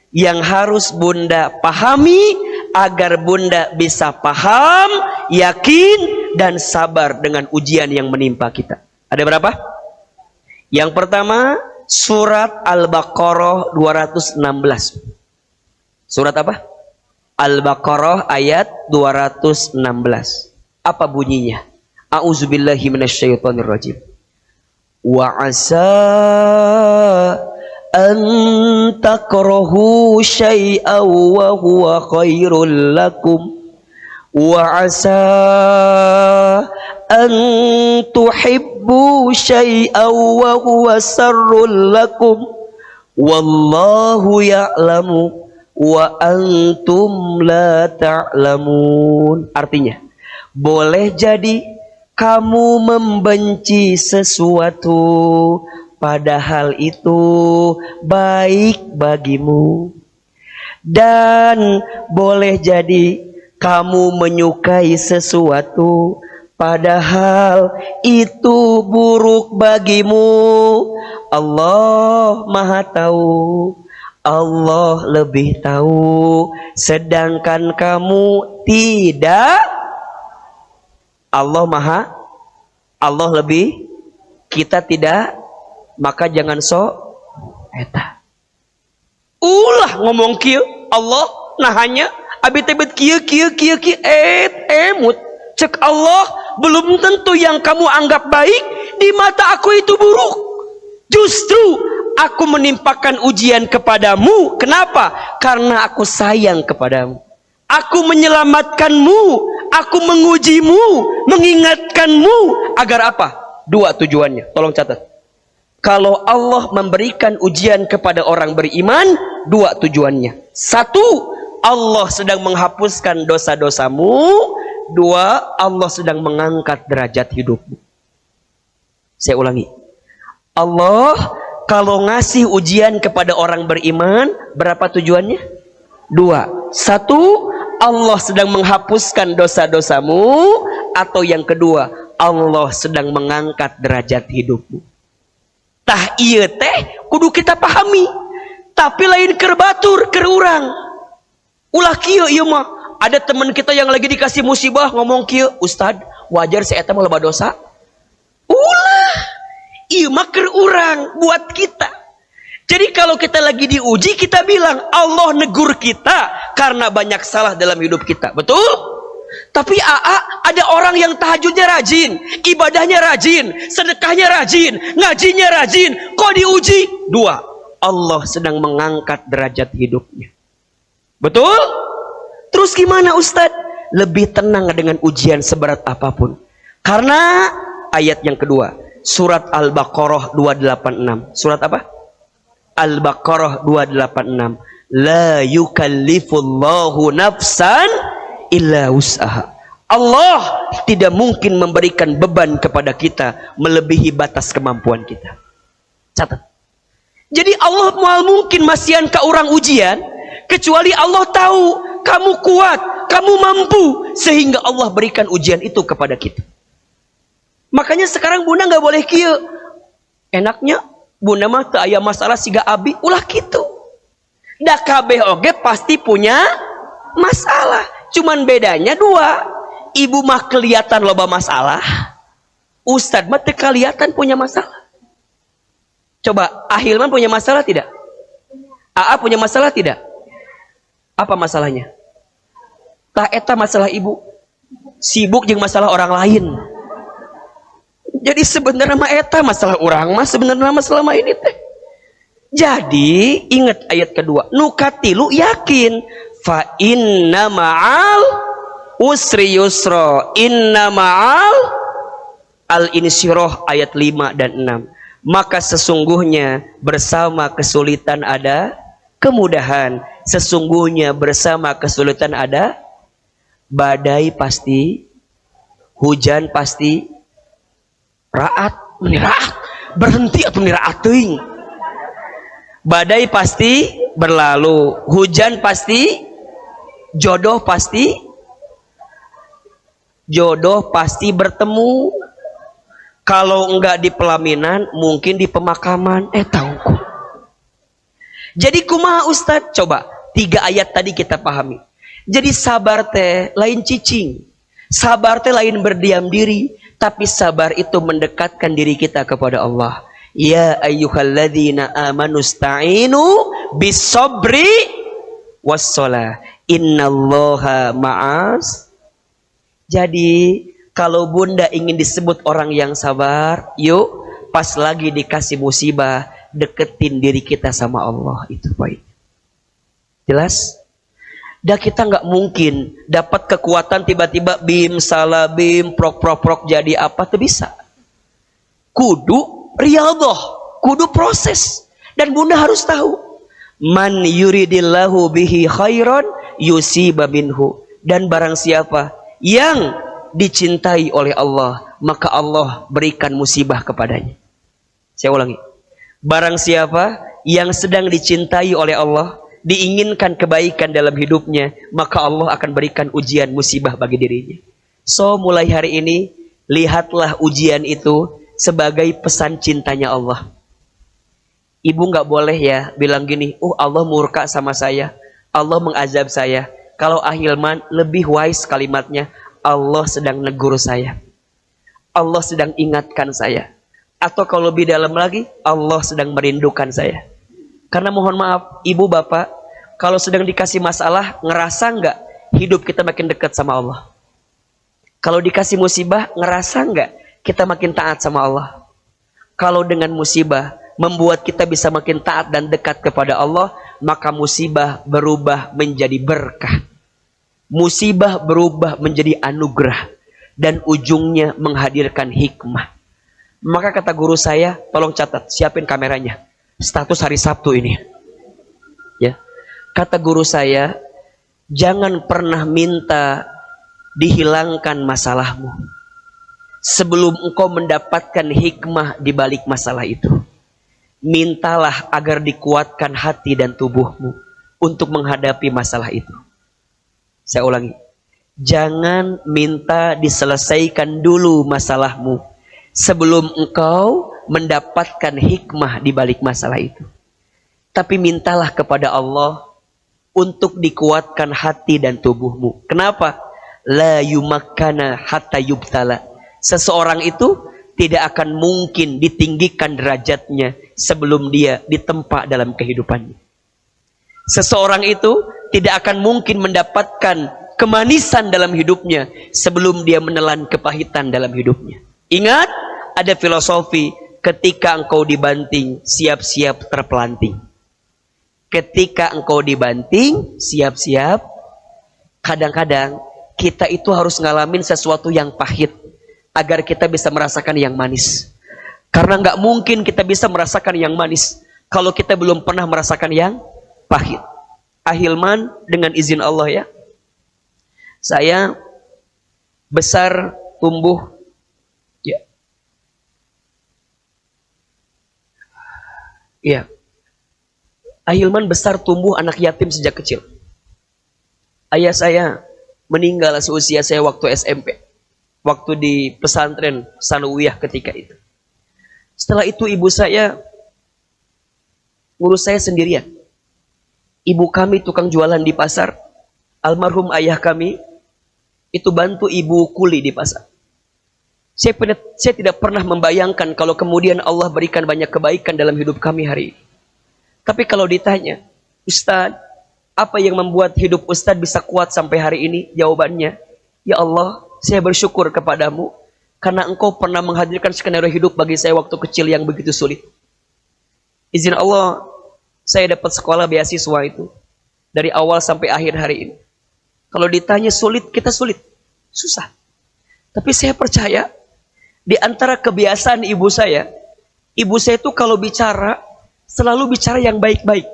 Yang harus bunda pahami agar bunda bisa paham, yakin, dan sabar dengan ujian yang menimpa kita. Ada berapa? Yang pertama, surat Al-Baqarah 216. Surat apa? Al-Baqarah ayat 216. Apa bunyinya? A'udzubillahi minasyaitonirrajim. Wa asa an takrahu syai'an wa huwa khairul lakum wa asa an tuhibbu syai'an wa huwa sarrul lakum wallahu ya'lamu wa antum la ta'lamun. Artinya, boleh jadi kamu membenci sesuatu padahal itu baik bagimu, dan boleh jadi kamu menyukai sesuatu padahal itu buruk bagimu. Allah Maha Tahu, Allah lebih tahu, sedangkan kamu tidak. Allah lebih, kita tidak, maka jangan eta. Ulah ngomong kieu, Allah nahanya abi tebet kieu emut. Cek Allah, belum tentu yang kamu anggap baik di mata aku itu buruk. Justru aku menimpakan ujian kepadamu. Kenapa? Karena aku sayang kepadamu. Aku menyelamatkanmu, aku mengujimu, mengingatkanmu agar apa? 2 tujuannya. Tolong catat. Kalau Allah memberikan ujian kepada orang beriman, 2 tujuannya. 1, Allah sedang menghapuskan dosa-dosamu. 2, Allah sedang mengangkat derajat hidupmu. Saya ulangi. Allah kalau ngasih ujian kepada orang beriman, berapa tujuannya? 2. 1, Allah sedang menghapuskan dosa-dosamu, atau yang kedua, Allah sedang mengangkat derajat hidupmu. Tah ieu teh kudu kita pahami. Tapi lain keur batur, keur urang. Ulah kieu ieu mah. Ada teman kita yang lagi dikasih musibah ngomong kieu, "Ustad, wajar si eta mah loba dosa." Ulah. Ieu mah keur urang buat kita. Jadi kalau kita lagi diuji, kita bilang Allah negur kita karena banyak salah dalam hidup kita. Betul? Tapi ada orang yang tahajudnya rajin, ibadahnya rajin, sedekahnya rajin, ngajinya rajin. Kok diuji? 2, Allah sedang mengangkat derajat hidupnya. Betul? Terus gimana Ustadz? lebih tenang dengan ujian seberat apapun. Karena ayat yang kedua, surat Al-Baqarah 286. Surat apa? Al-Baqarah 286. La yukallifullahu nafsan illa wus'aha. Allah tidak mungkin memberikan beban kepada kita melebihi batas kemampuan kita. Catat. Jadi Allah mual mungkin masihan ke orang ujian, kecuali Allah tahu kamu kuat, kamu mampu, sehingga Allah berikan ujian itu kepada kita. Makanya sekarang bunda nggak boleh kieu. Enaknya bunda mah teu aya masalah siga abi ulah kitu. Da kabeh oge pasti punya masalah. Cuman bedanya dua. Ibu mah kelihatan loba masalah. Ustad mah teu kelihatan punya masalah. Coba Ahilman punya masalah tidak? AA punya masalah tidak? Apa masalahnya? Tah eta masalah ibu. Sibuk jeung masalah orang lain. Jadi sebenarnya mah eta masalah orang mah sebenarnya masalah mah ini teh. Jadi ingat ayat kedua, nukatilu yakin fa inna ma'al usri yusra, inna ma'al al-insyirah ayat 5 dan 6. Maka sesungguhnya bersama kesulitan ada kemudahan, sesungguhnya bersama kesulitan ada badai pasti, hujan pasti, raat berhenti atau raat teuing. Badai pasti berlalu, hujan pasti, jodoh pasti bertemu. Kalau enggak di pelaminan, mungkin di pemakaman. Tahu. Jadi kumaha Ustadz? Coba 3 ayat tadi kita pahami. Jadi sabar teh lain cicing, sabar teh lain berdiam diri, tapi sabar itu mendekatkan diri kita kepada Allah. Ya ayyuhalladzina amanu sta'inu bis-sabri was-shalah. Innallaha ma'as. Jadi kalau bunda ingin disebut orang yang sabar, yuk pas lagi dikasih musibah, deketin diri kita sama Allah. Itu baik. Jelas? Dan kita nggak mungkin dapat kekuatan tiba-tiba bim salah bim prok jadi apa tuh bisa. Kudu riyadhah, kudu proses. Dan bunda harus tahu, man yuridillahu bihi khairan yusiba minhu. Dan barang siapa yang dicintai oleh Allah, maka Allah berikan musibah kepadanya. Saya ulangi. Barang siapa yang sedang dicintai oleh Allah, diinginkan kebaikan dalam hidupnya, maka Allah akan berikan ujian musibah bagi dirinya. So mulai hari ini, lihatlah ujian itu sebagai pesan cintanya Allah. Ibu gak boleh ya bilang gini, Allah murka sama saya, Allah mengazab saya. Kalau Ahilman lebih wise kalimatnya, Allah sedang negur saya, Allah sedang ingatkan saya. Atau kalau lebih dalam lagi, Allah sedang merindukan saya. Karena mohon maaf, ibu bapak, kalau sedang dikasih masalah, ngerasa nggak hidup kita makin dekat sama Allah? Kalau dikasih musibah, ngerasa nggak kita makin taat sama Allah? Kalau dengan musibah membuat kita bisa makin taat dan dekat kepada Allah, maka musibah berubah menjadi berkah. Musibah berubah menjadi anugerah. Dan ujungnya menghadirkan hikmah. Maka kata guru saya, tolong catat, siapin kameranya. Status hari Sabtu ini. Ya. Kata guru saya, jangan pernah minta dihilangkan masalahmu sebelum engkau mendapatkan hikmah di balik masalah itu. Mintalah agar dikuatkan hati dan tubuhmu untuk menghadapi masalah itu. Saya ulangi. Jangan minta diselesaikan dulu masalahmu sebelum engkau mendapatkan hikmah di balik masalah itu. Tapi mintalah kepada Allah untuk dikuatkan hati dan tubuhmu. Kenapa? La yumakkana hatta yubtala. Seseorang itu tidak akan mungkin ditinggikan derajatnya sebelum dia ditempa dalam kehidupannya. Seseorang itu tidak akan mungkin mendapatkan kemanisan dalam hidupnya sebelum dia menelan kepahitan dalam hidupnya. Ingat, ada filosofi, ketika engkau dibanting, siap-siap terpelanting. Ketika engkau dibanting, siap-siap. Kadang-kadang kita itu harus ngalamin sesuatu yang pahit agar kita bisa merasakan yang manis. Karena nggak mungkin kita bisa merasakan yang manis kalau kita belum pernah merasakan yang pahit. Ahilman, dengan izin Allah ya, saya besar tumbuh ya. Iya. Ahilman besar tumbuh anak yatim sejak kecil. Ayah saya meninggal seusia saya waktu SMP. Waktu di pesantren Sanawiyah ketika itu. Setelah itu ibu saya ngurus saya sendirian. Ibu kami tukang jualan di pasar. Almarhum ayah kami itu bantu ibu kuli di pasar. Saya tidak pernah membayangkan kalau kemudian Allah berikan banyak kebaikan dalam hidup kami hari ini. Tapi kalau ditanya, Ustadz, apa yang membuat hidup Ustadz bisa kuat sampai hari ini? Jawabannya, ya Allah, saya bersyukur kepadamu karena engkau pernah menghadirkan skenario hidup bagi saya waktu kecil yang begitu sulit. Izin Allah, saya dapat sekolah beasiswa itu dari awal sampai akhir hari ini. Kalau ditanya sulit, kita sulit. Susah. Tapi saya percaya, di antara kebiasaan ibu saya itu kalau bicara, selalu bicara yang baik-baik.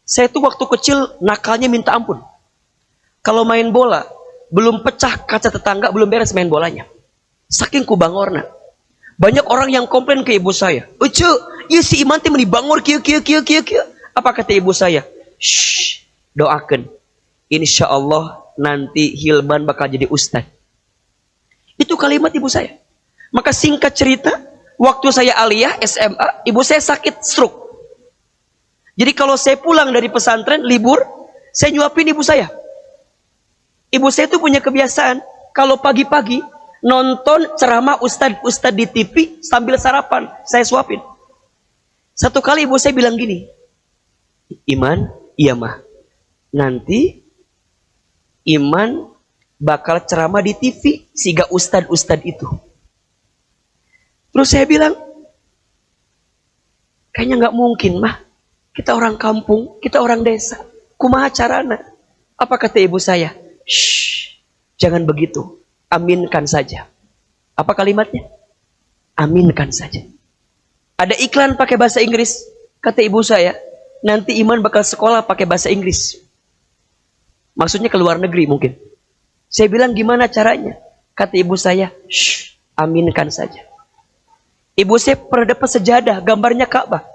Saya tuh waktu kecil nakalnya minta ampun. Kalau main bola, belum pecah kaca tetangga, belum beres main bolanya. Saking kubangorna. Banyak orang yang komplain ke ibu saya. Ucu, ya si Iman teh meni bangor kieu. Apa kata ibu saya? Shh, doakan. Insya Allah nanti Hilman bakal jadi ustad. Itu kalimat ibu saya. Maka singkat cerita, waktu saya aliyah SMA, ibu saya sakit stroke. Jadi kalau saya pulang dari pesantren, libur, saya nyuapin ibu saya. Ibu saya itu punya kebiasaan, kalau pagi-pagi, nonton ceramah ustad di TV sambil sarapan, saya suapin. Satu kali ibu saya bilang gini, Iman, iya mah, nanti Iman bakal ceramah di TV, siga ustad itu. Terus saya bilang, kayaknya nggak mungkin mah. Kita orang kampung, kita orang desa. Kumaha carana? Apa kata ibu saya? Shh, jangan begitu. Aminkan saja. Apa kalimatnya? Aminkan saja. Ada iklan pakai bahasa Inggris. Kata ibu saya, nanti Iman bakal sekolah pakai bahasa Inggris. Maksudnya ke luar negeri mungkin. Saya bilang gimana caranya? Kata ibu saya, shh, aminkan saja. Ibu saya pernah dapat sejadah, gambarnya Ka'bah.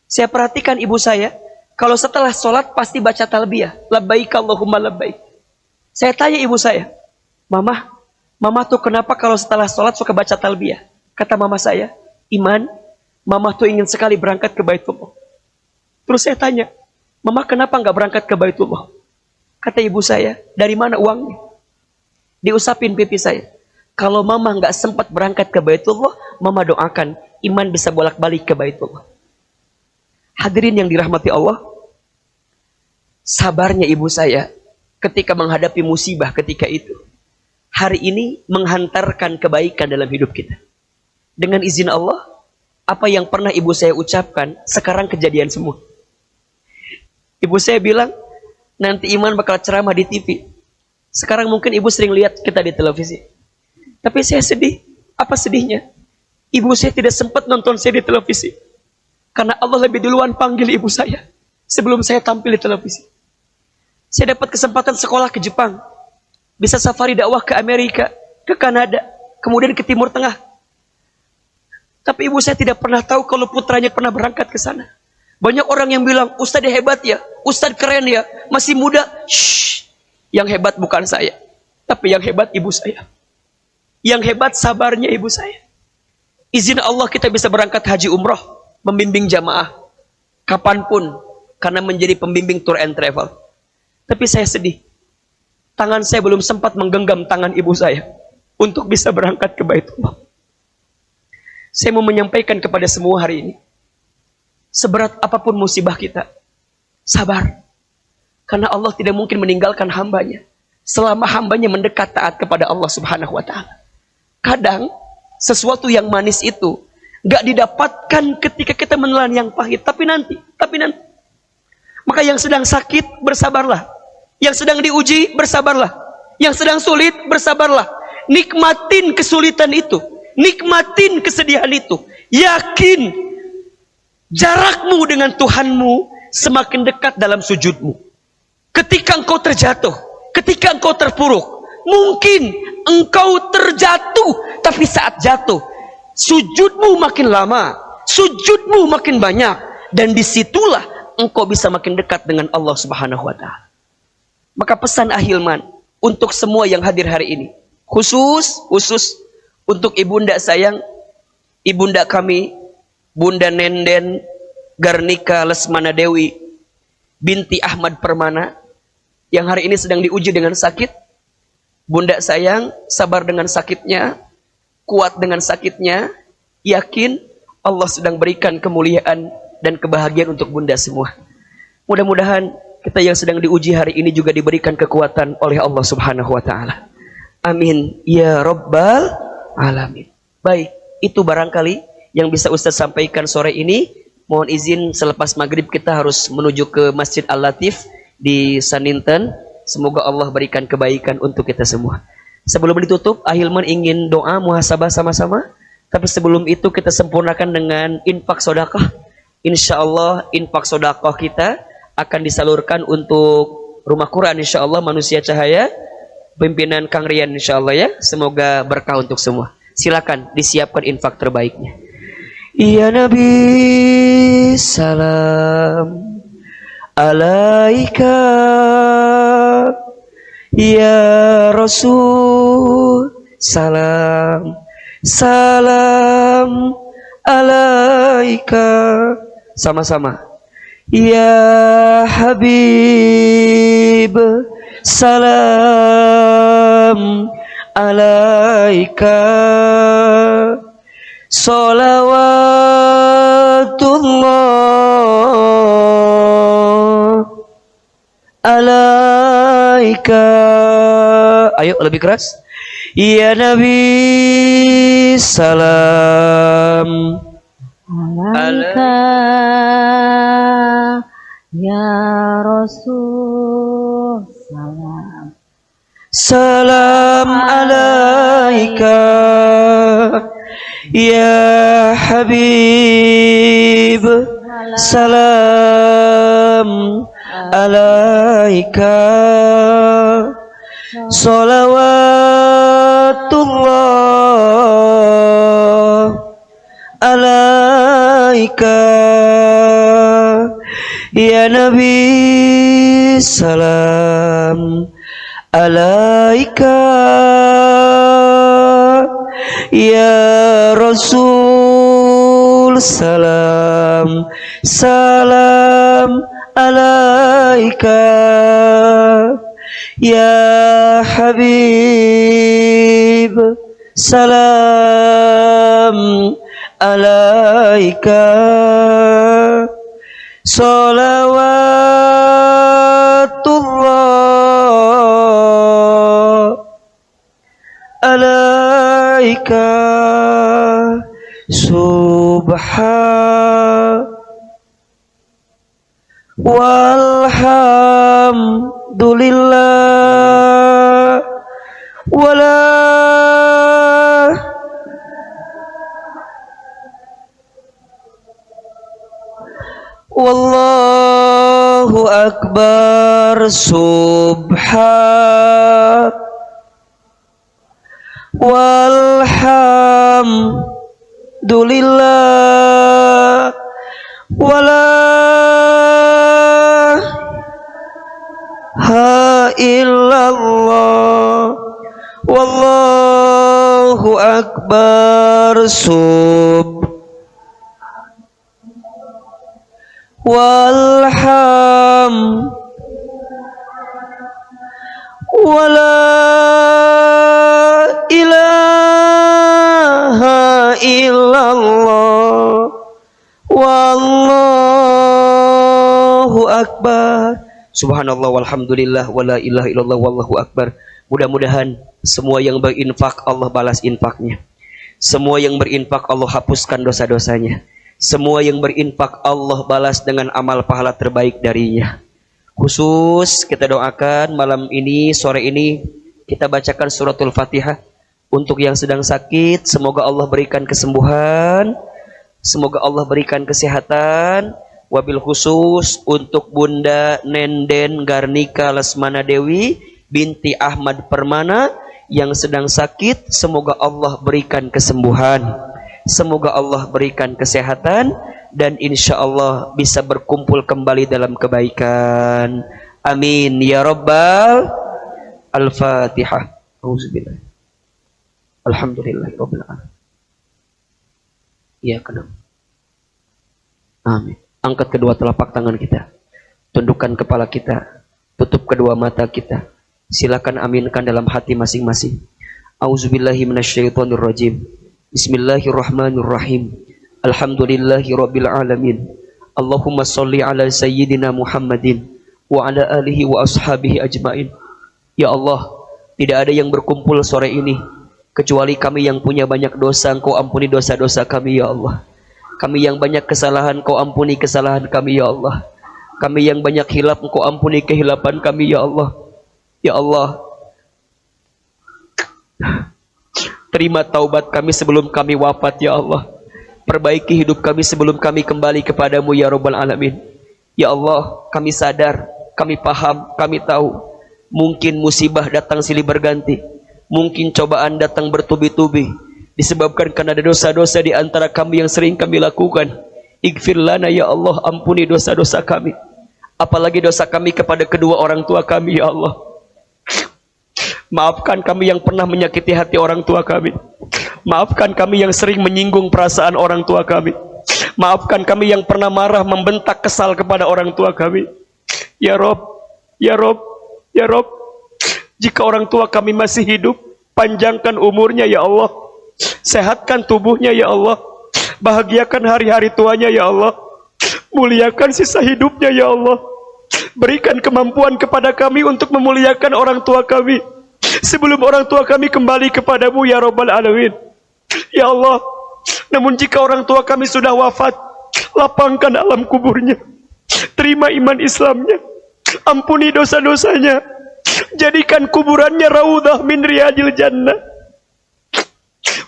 Saya perhatikan ibu saya, kalau setelah sholat pasti baca talbiyah. Labbaik Allahumma labbaik. Saya tanya ibu saya, Mama tuh kenapa kalau setelah sholat suka baca talbiyah? Kata mama saya, Iman, Mama tuh ingin sekali berangkat ke Baitullah. Terus saya tanya, Mama kenapa nggak berangkat ke Baitullah? Kata ibu saya, dari mana uangnya? Diusapin pipi saya. Kalau Mama nggak sempat berangkat ke Baitullah, Mama doakan Iman bisa bolak-balik ke Baitullah. Hadirin yang dirahmati Allah, sabarnya ibu saya ketika menghadapi musibah ketika itu, hari ini menghantarkan kebaikan dalam hidup kita. Dengan izin Allah, apa yang pernah ibu saya ucapkan, sekarang kejadian semua. Ibu saya bilang, nanti Iman bakal ceramah di TV. Sekarang mungkin ibu sering lihat kita di televisi. Tapi saya sedih. Apa sedihnya? Ibu saya tidak sempat nonton saya di televisi. Karena Allah lebih duluan panggil ibu saya sebelum saya tampil di televisi. Saya dapat kesempatan sekolah ke Jepang. Bisa safari dakwah ke Amerika, ke Kanada, kemudian ke Timur Tengah. Tapi ibu saya tidak pernah tahu kalau putranya pernah berangkat ke sana. Banyak orang yang bilang, Ustadz hebat ya, Ustadz keren ya, masih muda. Shh, yang hebat bukan saya, tapi yang hebat ibu saya. Yang hebat sabarnya ibu saya. Izin Allah kita bisa berangkat haji umroh, membimbing jamaah kapanpun karena menjadi pembimbing tour and travel. Tapi saya sedih, tangan saya belum sempat menggenggam tangan ibu saya untuk bisa berangkat ke Baitullah. Saya mau menyampaikan kepada semua hari ini, seberat apapun musibah kita, sabar, karena Allah tidak mungkin meninggalkan hambanya selama hambanya mendekat taat kepada Allah Subhanahu wa Ta'ala. Kadang sesuatu yang manis itu gak didapatkan ketika kita menelan yang pahit, tapi nanti. Maka yang sedang sakit, bersabarlah. Yang sedang diuji, bersabarlah. Yang sedang sulit, bersabarlah. Nikmatin kesulitan itu. Nikmatin kesedihan itu. Yakin jarakmu dengan Tuhanmu semakin dekat dalam sujudmu. Ketika engkau terjatuh, ketika engkau terpuruk, mungkin engkau terjatuh, tapi saat jatuh, sujudmu makin lama, sujudmu makin banyak, dan disitulah engkau bisa makin dekat dengan Allah Subhanahu wa Ta'ala. Maka pesan Ahilman untuk semua yang hadir hari ini, khusus untuk ibunda sayang, ibunda kami, Bunda Nenden Garnika Lesmana Dewi binti Ahmad Permana, yang hari ini sedang diuji dengan sakit. Bunda sayang, sabar dengan sakitnya, kuat dengan sakitnya, yakin Allah sedang berikan kemuliaan dan kebahagiaan untuk bunda semua. Mudah-mudahan kita yang sedang diuji hari ini juga diberikan kekuatan oleh Allah Subhanahu wa Ta'ala. Amin ya Rabbal Alamin. Baik, itu barangkali yang bisa Ustaz sampaikan sore ini. Mohon izin selepas maghrib kita harus menuju ke Masjid Al-Latif di Saninten. Semoga Allah berikan kebaikan untuk kita semua. Sebelum ditutup, Ahilman ingin doa muhasabah sama-sama. Tapi sebelum itu kita sempurnakan dengan infak sedekah. Insya Allah infak sedekah kita akan disalurkan untuk Rumah Quran, insya Allah Manusia Cahaya, pimpinan Kang Rian, insya Allah ya. Semoga berkah untuk semua. Silakan disiapkan infak terbaiknya. Ya Nabi, salam alaika. Ya Rasul, salam alaika. Sama-sama. Ya Habib, salam alaika. Salawatullah alaika. Ayo lebih keras. Ya Nabi, salam alaika. Ya Rasul, salam alaika. Ya Habib, salam alaika. Salawatullah alaika. Ya Nabi, salam alaika. Ya Rasul, salam alaika. Ya Habib, salam alaika. Salawatullah alaika. Subhan walhamdulillah wala wallahu akbar. Subhan walhamdulillah wala ha illallah wallahu akbar. Walham wala ilaha illallah wallahu akbar. Subhanallah walhamdulillah wala ilaha illallah wallahu akbar. Mudah-mudahan semua yang berinfak Allah balas infaknya. Semua yang berinfak Allah hapuskan dosa-dosanya. Semua yang berinfak Allah balas dengan amal pahala terbaik darinya. Khusus kita doakan malam ini, sore ini kita bacakan suratul Fatihah untuk yang sedang sakit, semoga Allah berikan kesembuhan, semoga Allah berikan kesehatan. Wabil khusus untuk Bunda Nenden Garnika Lesmana Dewi binti Ahmad Permana yang sedang sakit, semoga Allah berikan kesembuhan, semoga Allah berikan kesehatan, dan insya Allah bisa berkumpul kembali dalam kebaikan. Amin ya Rabbal. Al-Fatihah. Auzubillah. Alhamdulillahirabbil alamin. Ya kenal. Amin. Angkat kedua telapak tangan kita, tundukkan kepala kita, tutup kedua mata kita. Silakan aminkan dalam hati masing-masing. Auzubillahi minasyaitonirrajim. Bismillahirrahmanirrahim. Alhamdulillahirabbil alamin. Allahumma shalli ala sayyidina Muhammadin wa ala alihi wa ashabihi ajmain. Ya Allah, tidak ada yang berkumpul sore ini kecuali kami yang punya banyak dosa. Engkau ampuni dosa-dosa kami ya Allah. Kami yang banyak kesalahan, Kau ampuni kesalahan kami ya Allah. Kami yang banyak hilaf, Kau ampuni kehilapan kami ya Allah. Ya Allah, terima taubat kami sebelum kami wafat ya Allah. Perbaiki hidup kami sebelum kami kembali kepadamu ya Rabbal Alamin. Ya Allah, kami sadar, kami paham, kami tahu. Mungkin musibah datang silih berganti, mungkin cobaan datang bertubi-tubi, disebabkan karena ada dosa-dosa di antara kami yang sering kami lakukan. Ighfir lana ya Allah, ampuni dosa-dosa kami, apalagi dosa kami kepada kedua orang tua kami ya Allah. Maafkan kami yang pernah menyakiti hati orang tua kami. Maafkan kami yang sering menyinggung perasaan orang tua kami. Maafkan kami yang pernah marah, membentak, kesal kepada orang tua kami. Ya Rob, ya Rob, ya Rob, jika orang tua kami masih hidup, panjangkan umurnya ya Allah. Sehatkan tubuhnya ya Allah. Bahagiakan hari-hari tuanya ya Allah. Muliakan sisa hidupnya ya Allah. Berikan kemampuan kepada kami untuk memuliakan orang tua kami sebelum orang tua kami kembali kepadamu ya Rabbal Alamin. Ya Allah, namun jika orang tua kami sudah wafat, lapangkan alam kuburnya, terima iman Islamnya, ampuni dosa-dosanya, jadikan kuburannya raudhah min riyadil jannah.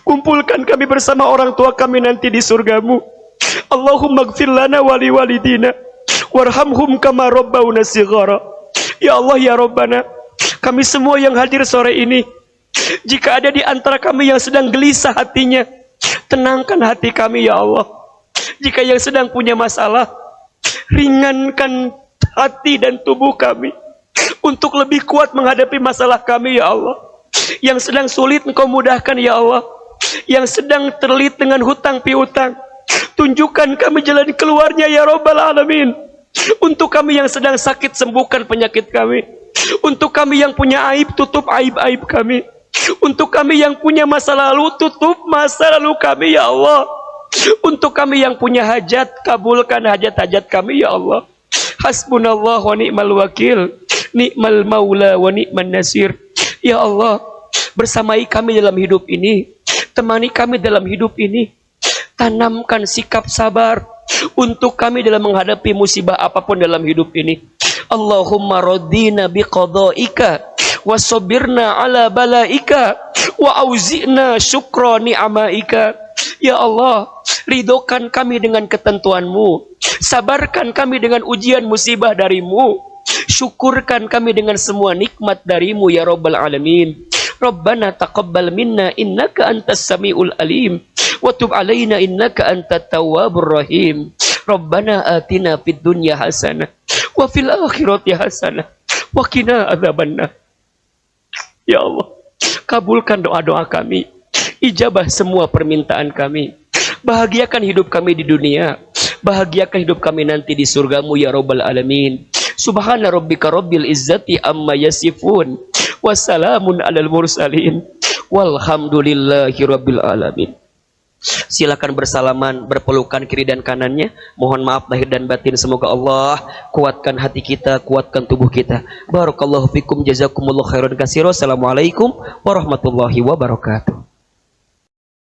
Kumpulkan kami bersama orang tua kami nanti di surgamu. Allahumma gfir lana wali walidina warhamhum kama rabbawna shighara. Ya Allah ya Rabbana, kami semua yang hadir sore ini, jika ada di antara kami yang sedang gelisah hatinya, tenangkan hati kami ya Allah. Jika yang sedang punya masalah, ringankan hati dan tubuh kami untuk lebih kuat menghadapi masalah kami ya Allah. Yang sedang sulit Engkau mudahkan ya Allah. Yang sedang terlilit dengan hutang piutang, tunjukkan kami jalan keluarnya ya Rabbal Alamin. Untuk kami yang sedang sakit, sembuhkan penyakit kami. Untuk kami yang punya aib, tutup aib-aib kami. Untuk kami yang punya masa lalu, tutup masa lalu kami ya Allah. Untuk kami yang punya hajat, kabulkan hajat-hajat kami ya Allah. Hasbunallah wa ni'mal wakil, ni'mal maula wa ni'man nasir. Ya Allah, bersamai kami dalam hidup ini, temani kami dalam hidup ini, tanamkan sikap sabar untuk kami dalam menghadapi musibah apapun dalam hidup ini. Allahumma radina biqada'ika wa sabirna ala balaika wa auzi'na syukra ni'amaika. Ya Allah, ridhokan kami dengan ketentuanmu, sabarkan kami dengan ujian musibah darimu, syukurkan kami dengan semua nikmat darimu ya Rabbal Alamin. Rabbana taqabbal minna innaka antas samiul alim wa tub alaina innaka antat tawwabur rahim. Rabbana atina fid dunya hasanah wa fil akhirati hasanah wa qina adzabannar. Ya Allah, kabulkan doa-doa kami, ijabah semua permintaan kami. Bahagiakan hidup kami di dunia, bahagiakan hidup kami nanti di surgamu ya Rabbal Alamin. Subhana rabbika rabbil izzati amma yasifun, wassalamun alal mursalin, walhamdulillahi rabbil alamin. Silakan bersalaman, berpelukan kiri dan kanannya. Mohon maaf lahir dan batin. Semoga Allah kuatkan hati kita, kuatkan tubuh kita. Barakallahu fikum, jazakumullah khairan katsira. Assalamualaikum warahmatullahi wabarakatuh.